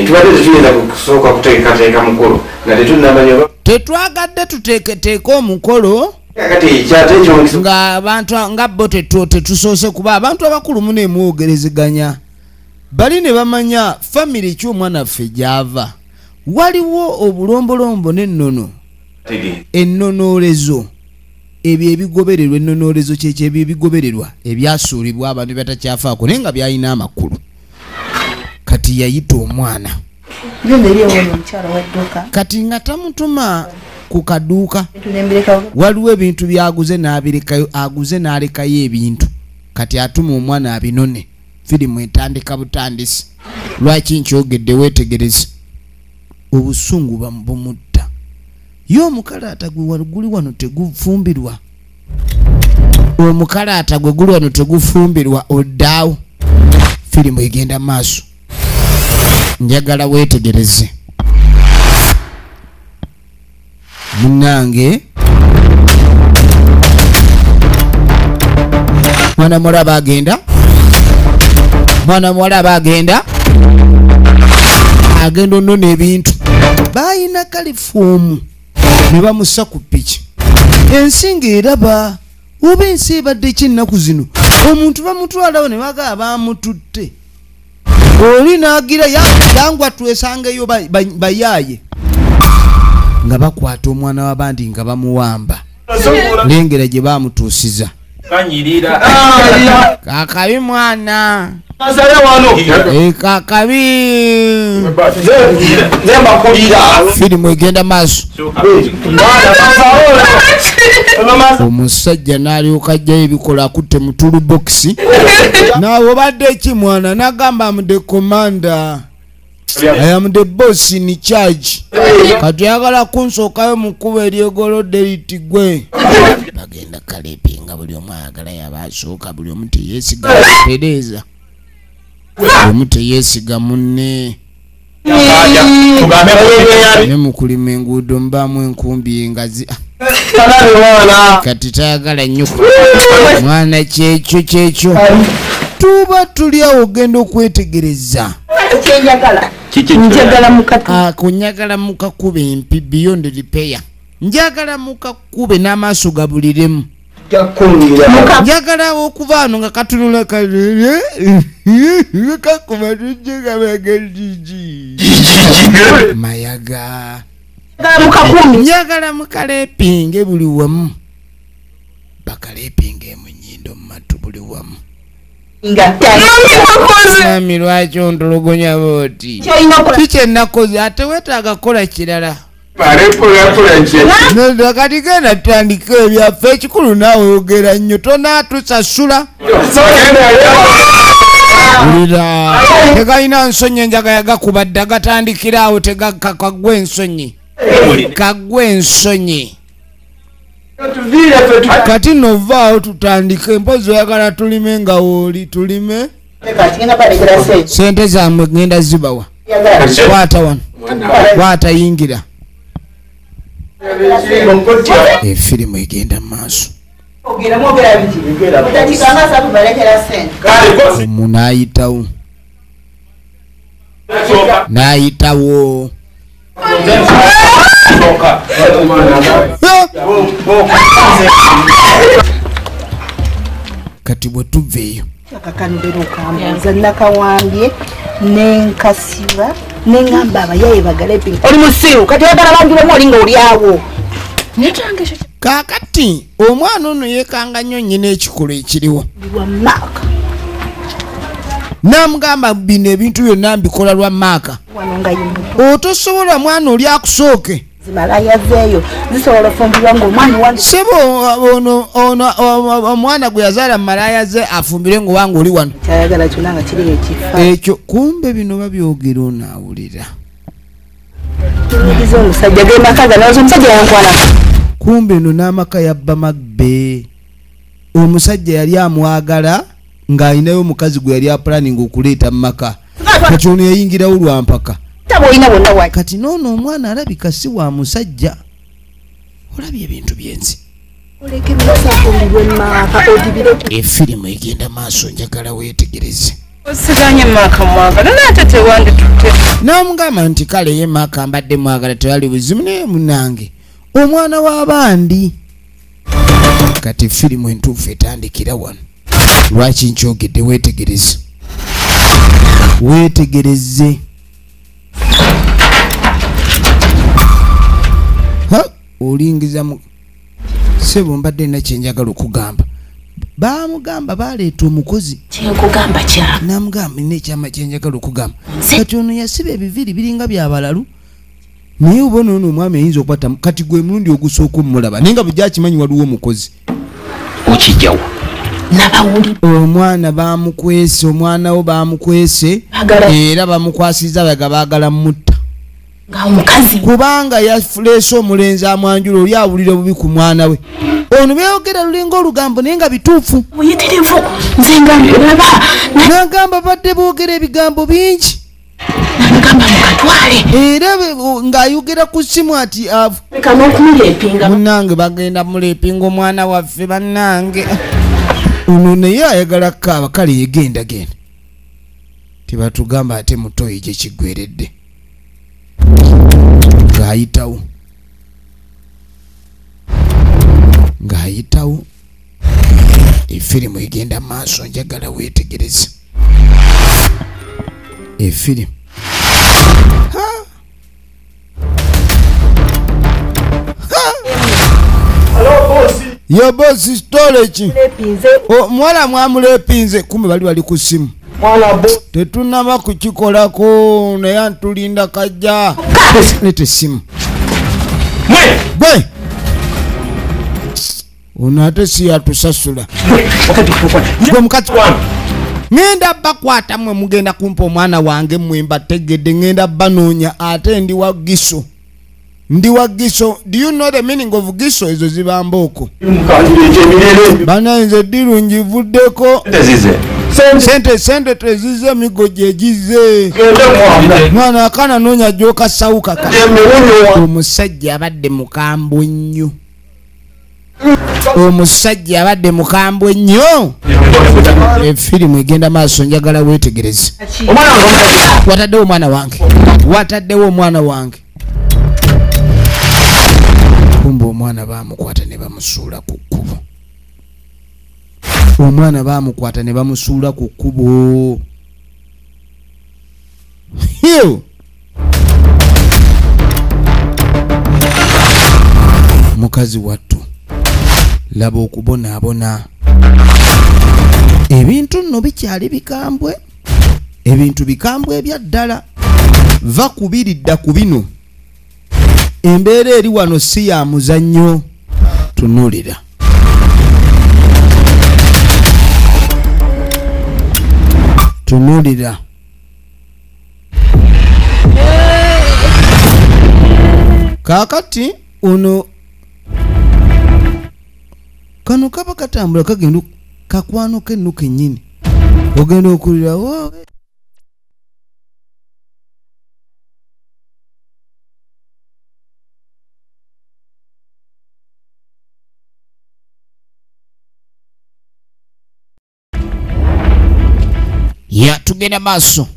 tubadde tetuyinza kusooka kuteekateeka mukolo nga tetunamanya tetwagadde tuteeketeeka omukolo kati ekyate ekyo nga abantu nga bo tetusoose kuba abantu abakulu muno emwogerezeganya bali ne bamanya famire ky'omwana ffe gy'ava. Waliwo obulombolombo n'ennono ennonoolezo ebyo ebigobererwa ennonoolezo kyekyo ebyo ebigobererwa ebyasuulibwa abantu batakyafaako naye nga byalina amakulu. Kati yayita omwana kati nga tamutuma ku kaduuka waliwo ebintu byaguze n'abirekayo aguze n'alekayo ebintu kati atuma omwana abinone. Firimu etandika butandisi. Lwaki nkyogedde weetegereze obusungu bumutta. Yo omukalaata gwe guli wano tegufumbirwa. Omukalaata gwe guli wano tegufumbirwa oddaawo. Firimu egenda maaso. Njagala weetegereze. Munnange mwana mulaba agenda. Mwana mulaba agenda. Agenda onnona ebintu. Bayina kalifuumu. Ne bamussa ku ppiki. Ensinga eraba oba ensi ebadde ky'ennaku zino omuntu bamutwalawo ne bagaba bamututte. Oli n'agira yangwa twesangeyo bayaaye nga bakwata omwana w'abandi nga bamuwamba. Lengera gye bamutuusiza. Kakabi mwana kakabi. Firimu egenda maaso. Omusajja n'alyoka ajjayo ebikola akutte mu toolbox. Naawe obadde eki mwana n'agamba am the commander. I am the boss in charge. Kati yagala kunsookayo mu kkubo eryegolodde litigwe. Bagenda kalepi nga buli omu ayagala yabasooka buli omu teyeesiga Tereza. Omu teyeesiga munne. ne mukulima enguudo mbaamu enkumbi engazi kati tayagala nnyo mwana kyekyo tuba tuli awo ogenda okwetegereza kunyagala mukakuba empi beyond repair njagala mukakube n'amaaso gabuliremu njagala okuva ano nga katunula kakuba tujjegabagajiji mayaga njagala mukalepinge buli wamu bakalepinge mu nnyindo mu matu buli wamu nami lwaki ontologonya booti kikyenakoze ate wetaaga kukola kirala kati genda tutandika ebyaffe ekikulu naawe ogera nnyo tonatusasula ulira tegalina nsonyi enjaga yagakubadde agatandikira awo kagwe ensonyi kagwe ensonyi kati novaawo tutandike mpozi oyagala tulime nga wooli tulime sente zammwe genda zibawa kwata wano kwata yingira efirimu egenda maaso omu n'ayitawo kati bwe tuveeyo akakanubera okambuza nakawambye nenkasiba neŋŋamba abayaye bagalepi oli musiru kati oyagala banjulemu oli nga oli awo kaakati omwana ono yeekanga nnyo nnyina ekikolo ekiriwo lwa maaka namugamba bino ebintu byonna mbikola lwa maaka wano nga yimuto otosobola mwana oli akusooke zimalaya zeeyo zisobola fumbirwa ngaomwana wange sebo omwana gwe yazaala mu malaya ze afumbire ngaowanga oli wano kyayagala kyonna nga kiri ekifa ekyo kumbe bino babyogera onaawulira nyigiza omusajja gemakaga nazo omusajja yankwana kumbe eno n'amaka yabba mabbe omusajja yali amwagala ng'alinayo omukazi gwe yali apulaninga okuleeta mu maka kati ono yayingirawo lwampaka olina bonna wa kati noono omwana alabika si wa musajja olabye ebintu byenzi oleka ebisafumbirwe maaka odibire efirimu egenda maaso njagala weetegereze osiganye maaka mwagala naate tewanditutte n'amugamba nti kale ye maaka mbadde mwagala tewali buzibu naye munange omwana w'abandi kati firimu entuufu etandikira wano lwaki nkyogedde weetegereze olingiza mu sebo mbadde nina kyenjagala okugamba baamugamba baleeta omukozi kyenkugamba kya namugamba nina ekyama kyenjagala okugamba kati ono yasiba ebiviri biringa byabalalo naye obona ono omwami ayinza okukwata kati gwe mulundi ogusooka omulaba naye nga bujjakimanyi waliwo omukozi okijjawo nabawuli omwana bamukwese omwanawo bamukwese era bamukwasiza baga baagala mutta nga omukazi kubanga yafuleese omulenzi amwanjula oli awulira bubi ku mwana we ono beeyogera lulinga olugambo naye nga bituufu muyitirivu nze nga ndaba nagamba badde boogera ebigambo bingi nagamba mukatwale era ng'ayogera ku ssimu ati leka n'okumuleepinga munnange bagenda muleepinga omwana waffe bannange ono naye ayagala kukaaba kale yegenda tebatugamba ate mutoyi gye kiggweredde ng'ayitawo efirimu egenda maaso njagala weetegereze efirimu yo bosi storage mwala mwamulepinze kumbe bali ku ssimu tetunaba kukikolako naye antulinda kajja nete essimu gwe ono ate si yatusasula gwe mukazi ngenda bakwata mmwe mugenda kumpa omwana wange mmwe mbategedde ngenda banoonya ate ndi wa giso do you know the meaning of giso ezo zibambooko bananze dirungi vuddeko sente tezize migoje egize mwana akana nonya joka sauka omusajja abadde mukambwe nnyo efirimu egenda maaso njagala weetegereze wataddewo omwana wange kumbe omwana bamukwata ne bamusuula ku kkubo mukazi wattu laba okubonaabona ebintu nno bikyali bikambwe ebintu bikambwe ebyaddala va kubiridda ku bino embeera eri wano si ya muzannyo tunuulira kaakati ono kano kaba katambula kagenda kakwano kennu kennyini ogenda okulira tugenda maaso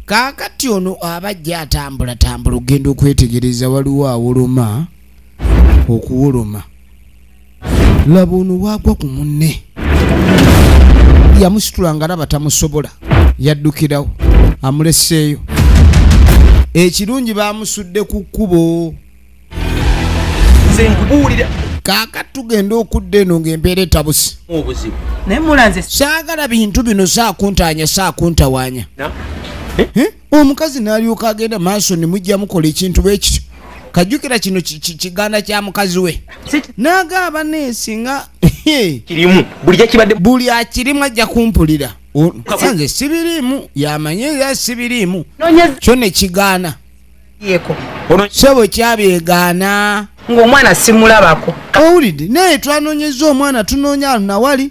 kaakati ono abajja atambula ogenda okwetegereza waliwo awoloma okuwoloma laba ono waagwa ku munne yamusitula nga laba tamusobola yaddukirawo amuleseeyo ekirungi bamusudde ku kkubo kaakati tugenda okudda eno ng'embeera etabuse saagala bintu bino saakuntawaanya omukazi n'alyoka agenda maaso ne mujja mukola ekintu bwekityo kajjukira kino kigaana kya mukazi we n'agamba neesi nga buli akirimu ajja kumpulira sanze sibiriimu yamanye sibiriimu kyo ne kigaana so bwe kyabyegaana ng'omwana simulabako owulidde naye twanoonyeza omwana tunoonya nawali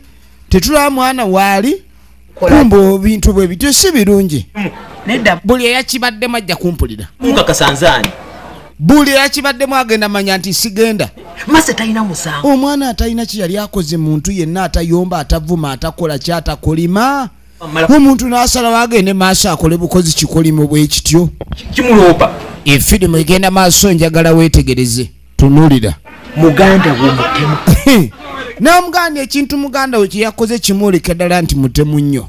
tetulaba mwana waali kumbe bintu bwe bityo si birungi buli eyakibaddemu ajja kumpulira buli eyakibaddemu agenda manya nti sigenda omwana atalina ki yali akoze muntu yenna atayomba atavuma atakola kyatakolima omuntu n'asalawo agende maaso akole bukozi kikolimo bwe kityo efirimu egenda maaso njagala weetegereze tunuulira muganda w'omutemu namuganda ekintu muganda we kyeyakoze kimwoleka ddala nti mutemu nnyo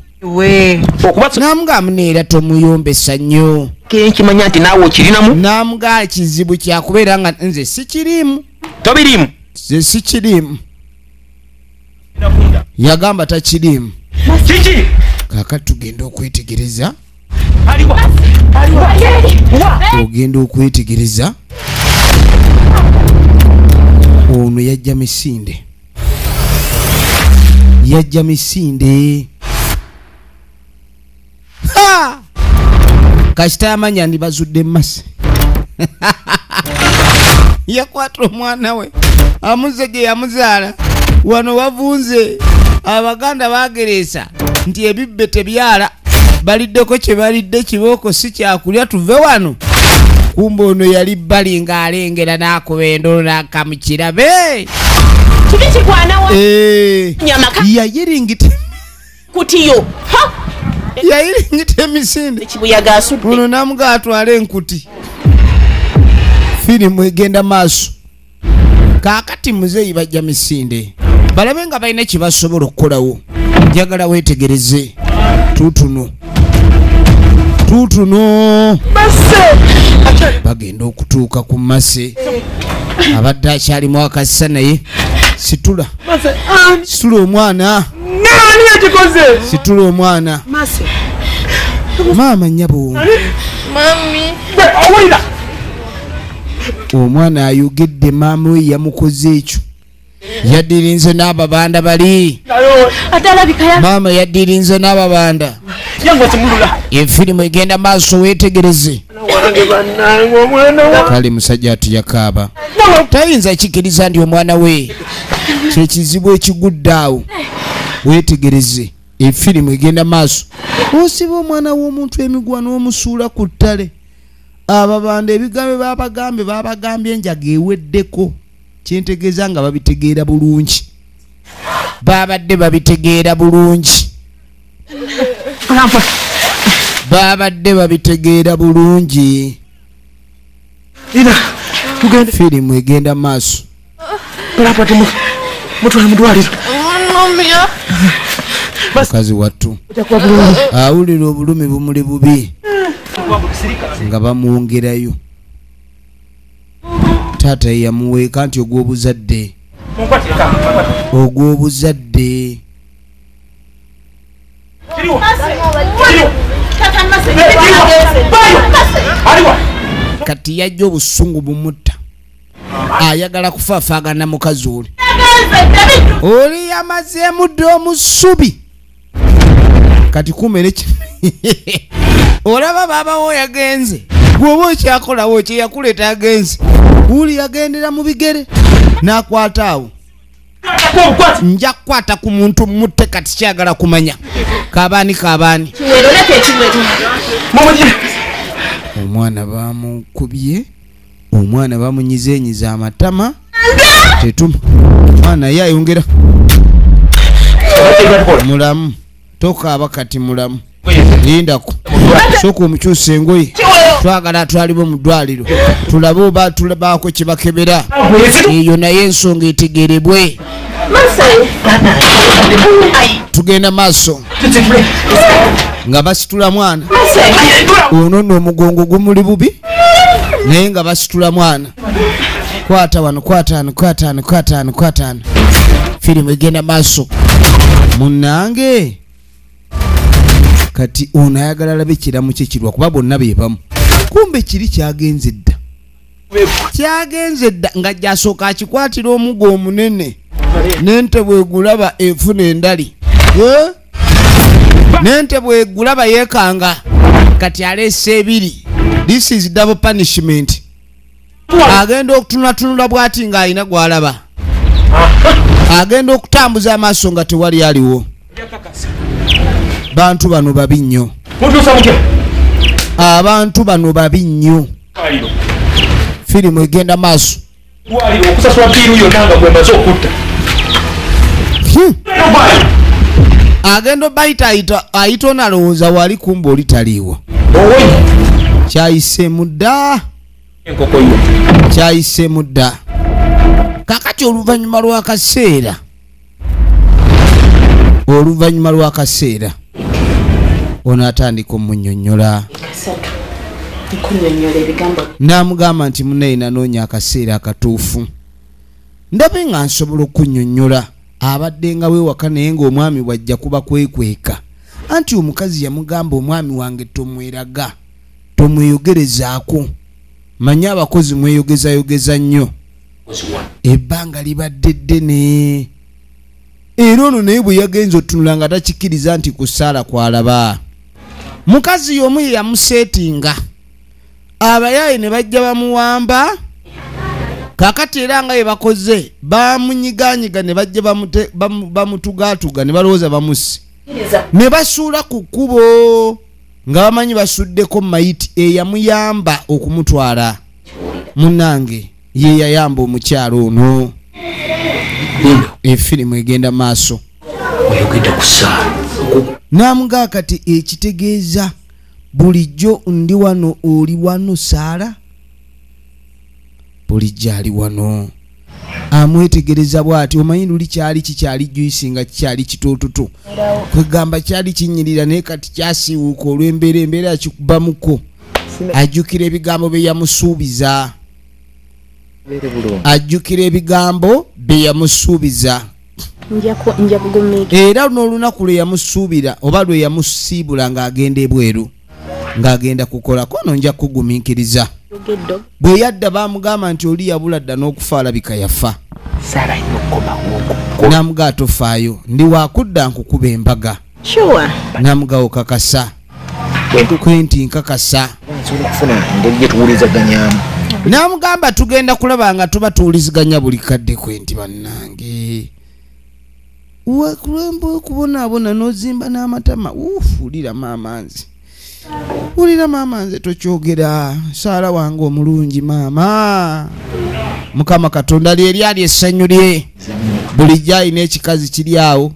namugamba neera tomuyombesa nnyo nkimanya nti naawe okirinamu namugamba kizibu kyakubeera nga nze sikiriimu tobiriimu nze sikiriimu yagamba takiriimu kiki kaakati tugenda okwetegereza ogenda okwetegereza ono yajja misinde kasita amanya ndibazudde mmasi yakwata omwana we amuze gye yamuzaala wano wavunze abaganda bagereesa nti ebibbe tebyala baliddeko kye balidde kibooko si kyakulya tuve wano kumbe ono yali bali ng'alengera n'akuba endolo n'akamukirabe yayiringite emisinde ono namuga atwale enkuti firimu egenda maaso kaakati muzeeyi bajja misinde balabe nga balina kye basobola okukolawo njagala weetegereze tutuno bagenda okutuuka ku mase abadde akyalimu akasa naye situla omwana situla omwana maama nnyabo omwana ayogedde maama we yamukoze ekyo yaddirinze n'ababanda bali maama yaddirinze n'ababanda efirimu egenda maaso weetegereze kale musajja ati yakaaba tayinza kikiriza ndi omwana we kyekizibu ekigudde awo weetegereze efirimu egenda maaso. Osiba omwana w'omuntu emigwa n'omusuula ku ttale. Ababanda ebigambo babagambye enjaga eweddeko. Kyentegeeza nga babitegeera bulungi. Babadde babitegeera bulungi. Babadde babitegeera bulungi. Firimu egenda maaso. Mukazi wattu awulira obulumi bumuli bubi nga bamuwongerayo. Taata yamuweeka nti ogw'obuzadde. Kati yajja obusungu bumutta. Ayagala kufaafagana mukazi oli. Oli yamazeemu dda omusubi. Kati kumere olaba babawo yagenze. Bw'oba okyakolawo kyeyakuleeta yagenze. Uli yagendera mu bigere n'akwata awo. Nja kukwata ku muntu mutte kati kyagala kumanya. Kabaani. Omwana bamukubye. Omwana bamunyizenyiza amatama. Tetuma. Omwana yayongera. Mulamu. Tokaaba kati mulamu. Lindako. Sooka omukyusa engoye. Twagala atwalibwe mu ddwaliro. Tulabe oba tulabaako kye bakebera. Eyo naye ensonga etegerebwe. Tugenda maaso. Nga basitula mwana. Ono n'omugongo gumuli bubi. Naye nga basitula mwana. Kwata wano. Firimu egenda maaso. Munnange. Kati ono ayagala alabe kiramu kye kirwa kuba bonna beebamu. Kumbe kiri kyagenze dda nga gyasooka akikwatira omugo omunene. Nente bwegulaba efuna endali. Nente bwegulaba yeekanga. Kati aleese ebiri. This is double punishment. Agenda okutunatunula bw'ati ng'alina gw'alaba. Agenda okutambuza amaaso nga tewali aliwo. Bantu bano babi nnyo. Abantu bano babi nnyo. Firimu egenda maaso. Agenda bayita ayita onalowooza wali kumba oli taliiwo. Kyayise mudda. Kakati oluvannyuma lw'akaseera ono atandika omunnyonnyola. N'amugamba nti munaye nanoonya akaseera akatuufu. Ndabe nga nsobola okunnyonnyola. Abadde nga weewaka naye ng'omwami bw'ajja kuba kwekweka. Anti omukazi yamugamba omwami wange tomweraga. Tomweyogerezaako. Manya abakozi mweyogezayogeza nnyo. Ebbanga libadde ddene. Era ono naye bwe yagenze otunula nga takikkiriza nti ku Saala kwalaba. Mukazi y'omu ye yamuseetinga. Abayaaye ne bajja bamuwamba. Kakati era nga ye bakoze bamunyiganyiga ne bajja bamutugaatuga ne balowooza bamusi. Ne basuula ku kkubo nga bamanyi basuddeko mayiti eyamuyamba okumutwala. Munnange ye yayamba omukyalo ono. Efirimu egenda maaso. Namugaa kati ekitegeeza bulijjo ndi wano oli wano Saala. Bulijjo ali wano. Amwetegereza bw'ati omanyi luli kyali kikyali juisi nga kikyali kitoototo. Kwegamba kyali kinyirira naye kati kyasiiwuuka olw'embeera yakikubamuko. Ajjukira ebigambo bye yamusuubiza. Nja kugumika. Era n'olunaku lwe yamusuubira oba lwe yamusiibula ng'agenda ebweru ng'agenda kukolako ono nja kugumiikiriza. Bwe yadda baamugamba nti oli yabula dda n'okufa alabika yafa. Namugaa tofaayo ndi wakudda nkukuba embaga. Namugaa okakasa. Kwenti nkakasa. Namugamba tugenda kulaba nga tuba tuwuliziganya buli kadde kwenti bannange. Wakulembo kubonaabona n'ozimba n'amatama. Ulira maama nze. Ulira maama nze tokyogera. Saala wange omulungi maama. Mukama Katonda lyali essanyu lye. Bulijjo alina ekikazi kiri awo.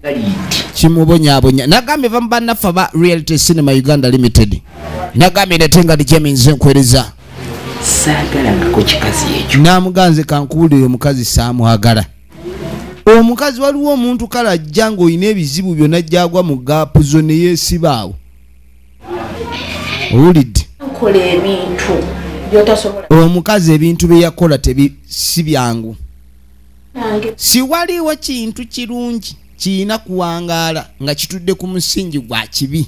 Kimubonyaabonya. Nagambye bamu bannaffe aba Reality Cinema Uganda Limited. Nagambye netenga lijemi nze nkwereza. Saagalangako kikazi ekyo. Namuganze kankuwulire omukazi saamwagala. Omukazi waliwo omuntu kala ajja ng'olina ebizibu byonna gyagwa mu gaapu zo ne yeesibaawo. Owulidde? Omukazi ebintu bye yakola si byangu. Si waliwo kintu kirungi kirina kuwangaala nga kitudde ku musingi gwa kibi.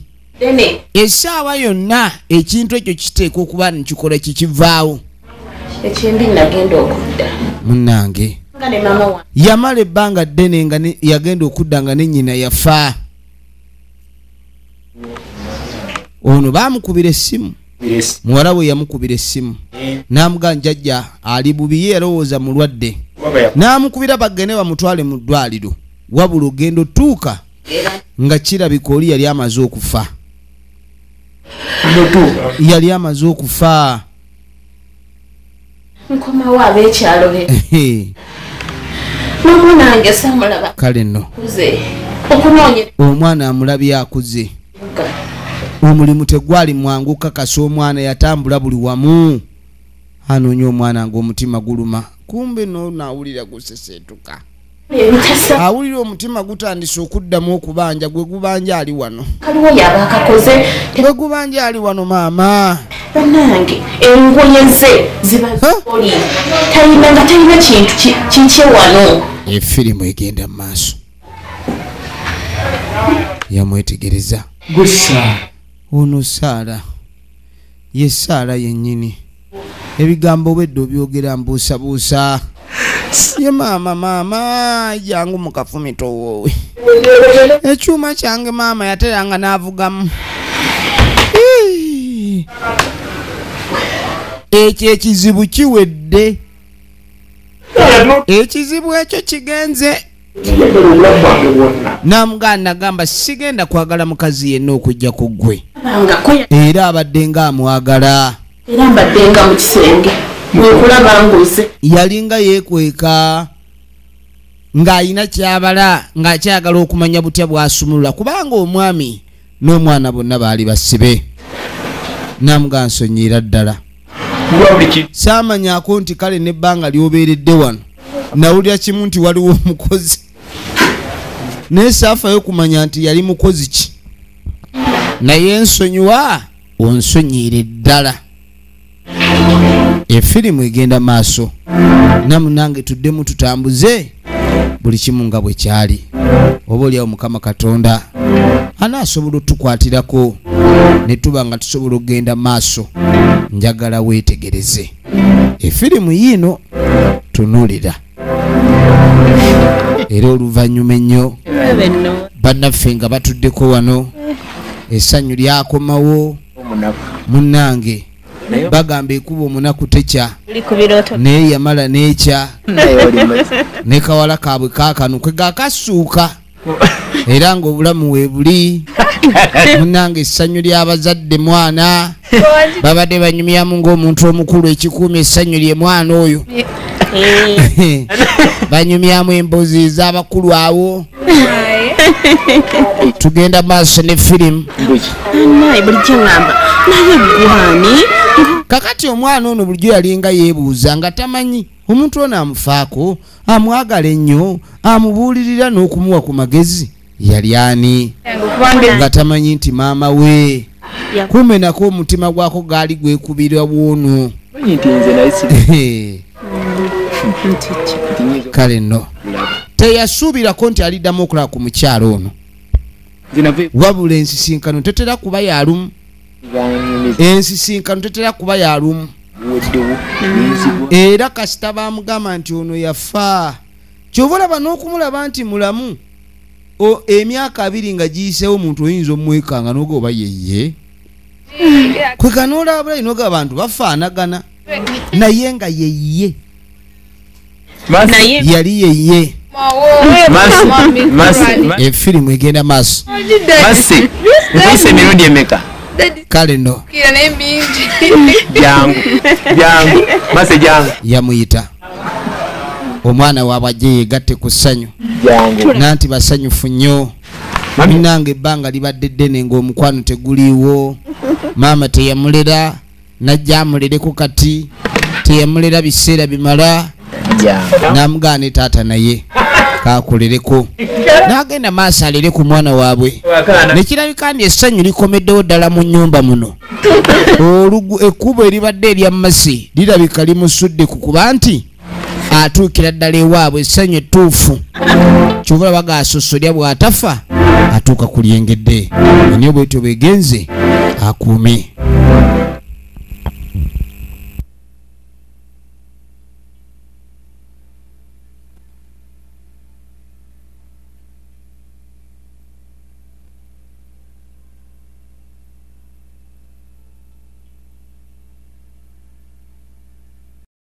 Essaawa yonna ekintu ekyo kiteekwa okuba nikikola kikivaawo. Ekimbi nagenda okudda. Munnange. Yamala ebbanga ddene nga yagenda okudda nga ne nnyina yafa. Ono baamukubira essimu. Muwala we yamukubira essimu. N'amugamba jjajja ali bubi ye yalowooza mulwadde. N'amukubira bagende bamutwale mu ddwaliro. Wabula ogenda otuuka nga kirabika oli yali amaze okufa. Yali amaze okufa. Nkomawo ab'ekyalo be. N'omunange samulaba. Kale nno. Okunoonya. Omwana amulabye akuze. Omulimu tegwali mwangu kakasa omwana yatambula buli wamu. Anoonya omwana ng'omutima guluma. Kumbe no naawulira guseseetuka. Awulira omutima gutandise okuddamu okubanja gwe gubanja ali wano. Kaliwo yaba akakoze. Gwe gubanja ali wano maama. Bannange engoye ze ziba zoli. Talina kintu kikye wano. Efirimu egenda mu maaso. Yamwetegereza. Gusa. Ono Saala. Ye Saala yennyini. Ebigambo bweddo byogera mbuusabuusa. Ye maama jangu mukafumito wowe. Ekyuma kyange maama yateranga n'avugamu. Ekyo ekizibu kiwedde. Ekizibu ekyo kigenze. Namuganda nagamba sigenda kwagala mukazi yenna okujja ku ggwe. Era abadde ng'amwagala. Era mbadde nga mu kisenge. Weekulaba nguze. Yalinga yeekweka ng'ayina kyabala ng'akyagala okumanya butya bw'asumulula kubanga omwami n'omwana bonna baali basibe. Namuganda nsonyiira ddala. Saamanyako nti kale n'ebbanga ly'obeeredde wano nawulira kimu nti waliwo omukozi naye saafayo kumanya nti yali mukozi ki. Naye nsonyiwa onsonyiire ddala. Efirimu egenda maaso. Namunange tuddemu tutambuze buli kimu nga bwe kyali. Oba oliawo Mukama Katonda anaasobola otukwatirako ne tuba nga tusobola okgenda maaso. Njagala weetegereze efirimu yiino tunuulira. Era oluvannyuma ennyo bannaffe nga batuddeko wano essanyu lyakomawo. Munnange bagamba ekuba omunaku tekya naye yamala n'ekya ne kawala kaabwe kaakano kwe gaakasuuka era ng'obulamu weebuli. Munnange essanyu ly'abazadde mwana babadde banyumyamu ng'omuntu omukulu ekikuuma essanyu lye mwana oyo. Banyumyamu embozi ez'abakulu awo. Tugenda maaso ne firimu. Kakati omwana ono bulijjo yalinga yeebuuza nga tamanyi omuntu ono amufaako amwagala ennyo amubuulirira n'okumuwa ku magezi yali ani nga tamanyi nti maama we kumbe nako omutima gwako gaali gwekubira bwono. Kale nno teyasuubirako nti aliddamu okulaba ku mukyalo ono wabula ensisinkano tetera kuba yalumu. Ensisinkano tetera kuba yalumu. Era kasita baamugamba nti ono yafa kyova olaba n'okumulaba nti mulamu emyaka 2 nga giyiseewo omuntu oyinza omwekanga n'oga oba yeye kweka n'olaba bulayi n'oga abantu bafaanagana naye nga yeye yali yeye. efirimu egenda maaso Masi muyise emirundi emeka kale no jangu Masi jangu yamuyita omwana waabwe ajje yeegatte ku ssanyu jangu nanti basanyufu nnyo nange ebbanga libadde ddene ng'omukwano teguliiwo maama teyamulera najja amulireko kati teyamulera biseera bimala namugaana taata naye kakolereko n'agenda maaso alere ku mwana waabwe nekirabika nti essanyu likomeddewo ddala mu nnyumba muno ekkubo eribadde erya Masi lirabika limusudde ku kuba nti atuukira ddala ewaabwe essanyu ettuufu kyova olaba gaasosolya bw'atafa atuuka ku lyengedde enyo bwetyo bwegenze akuume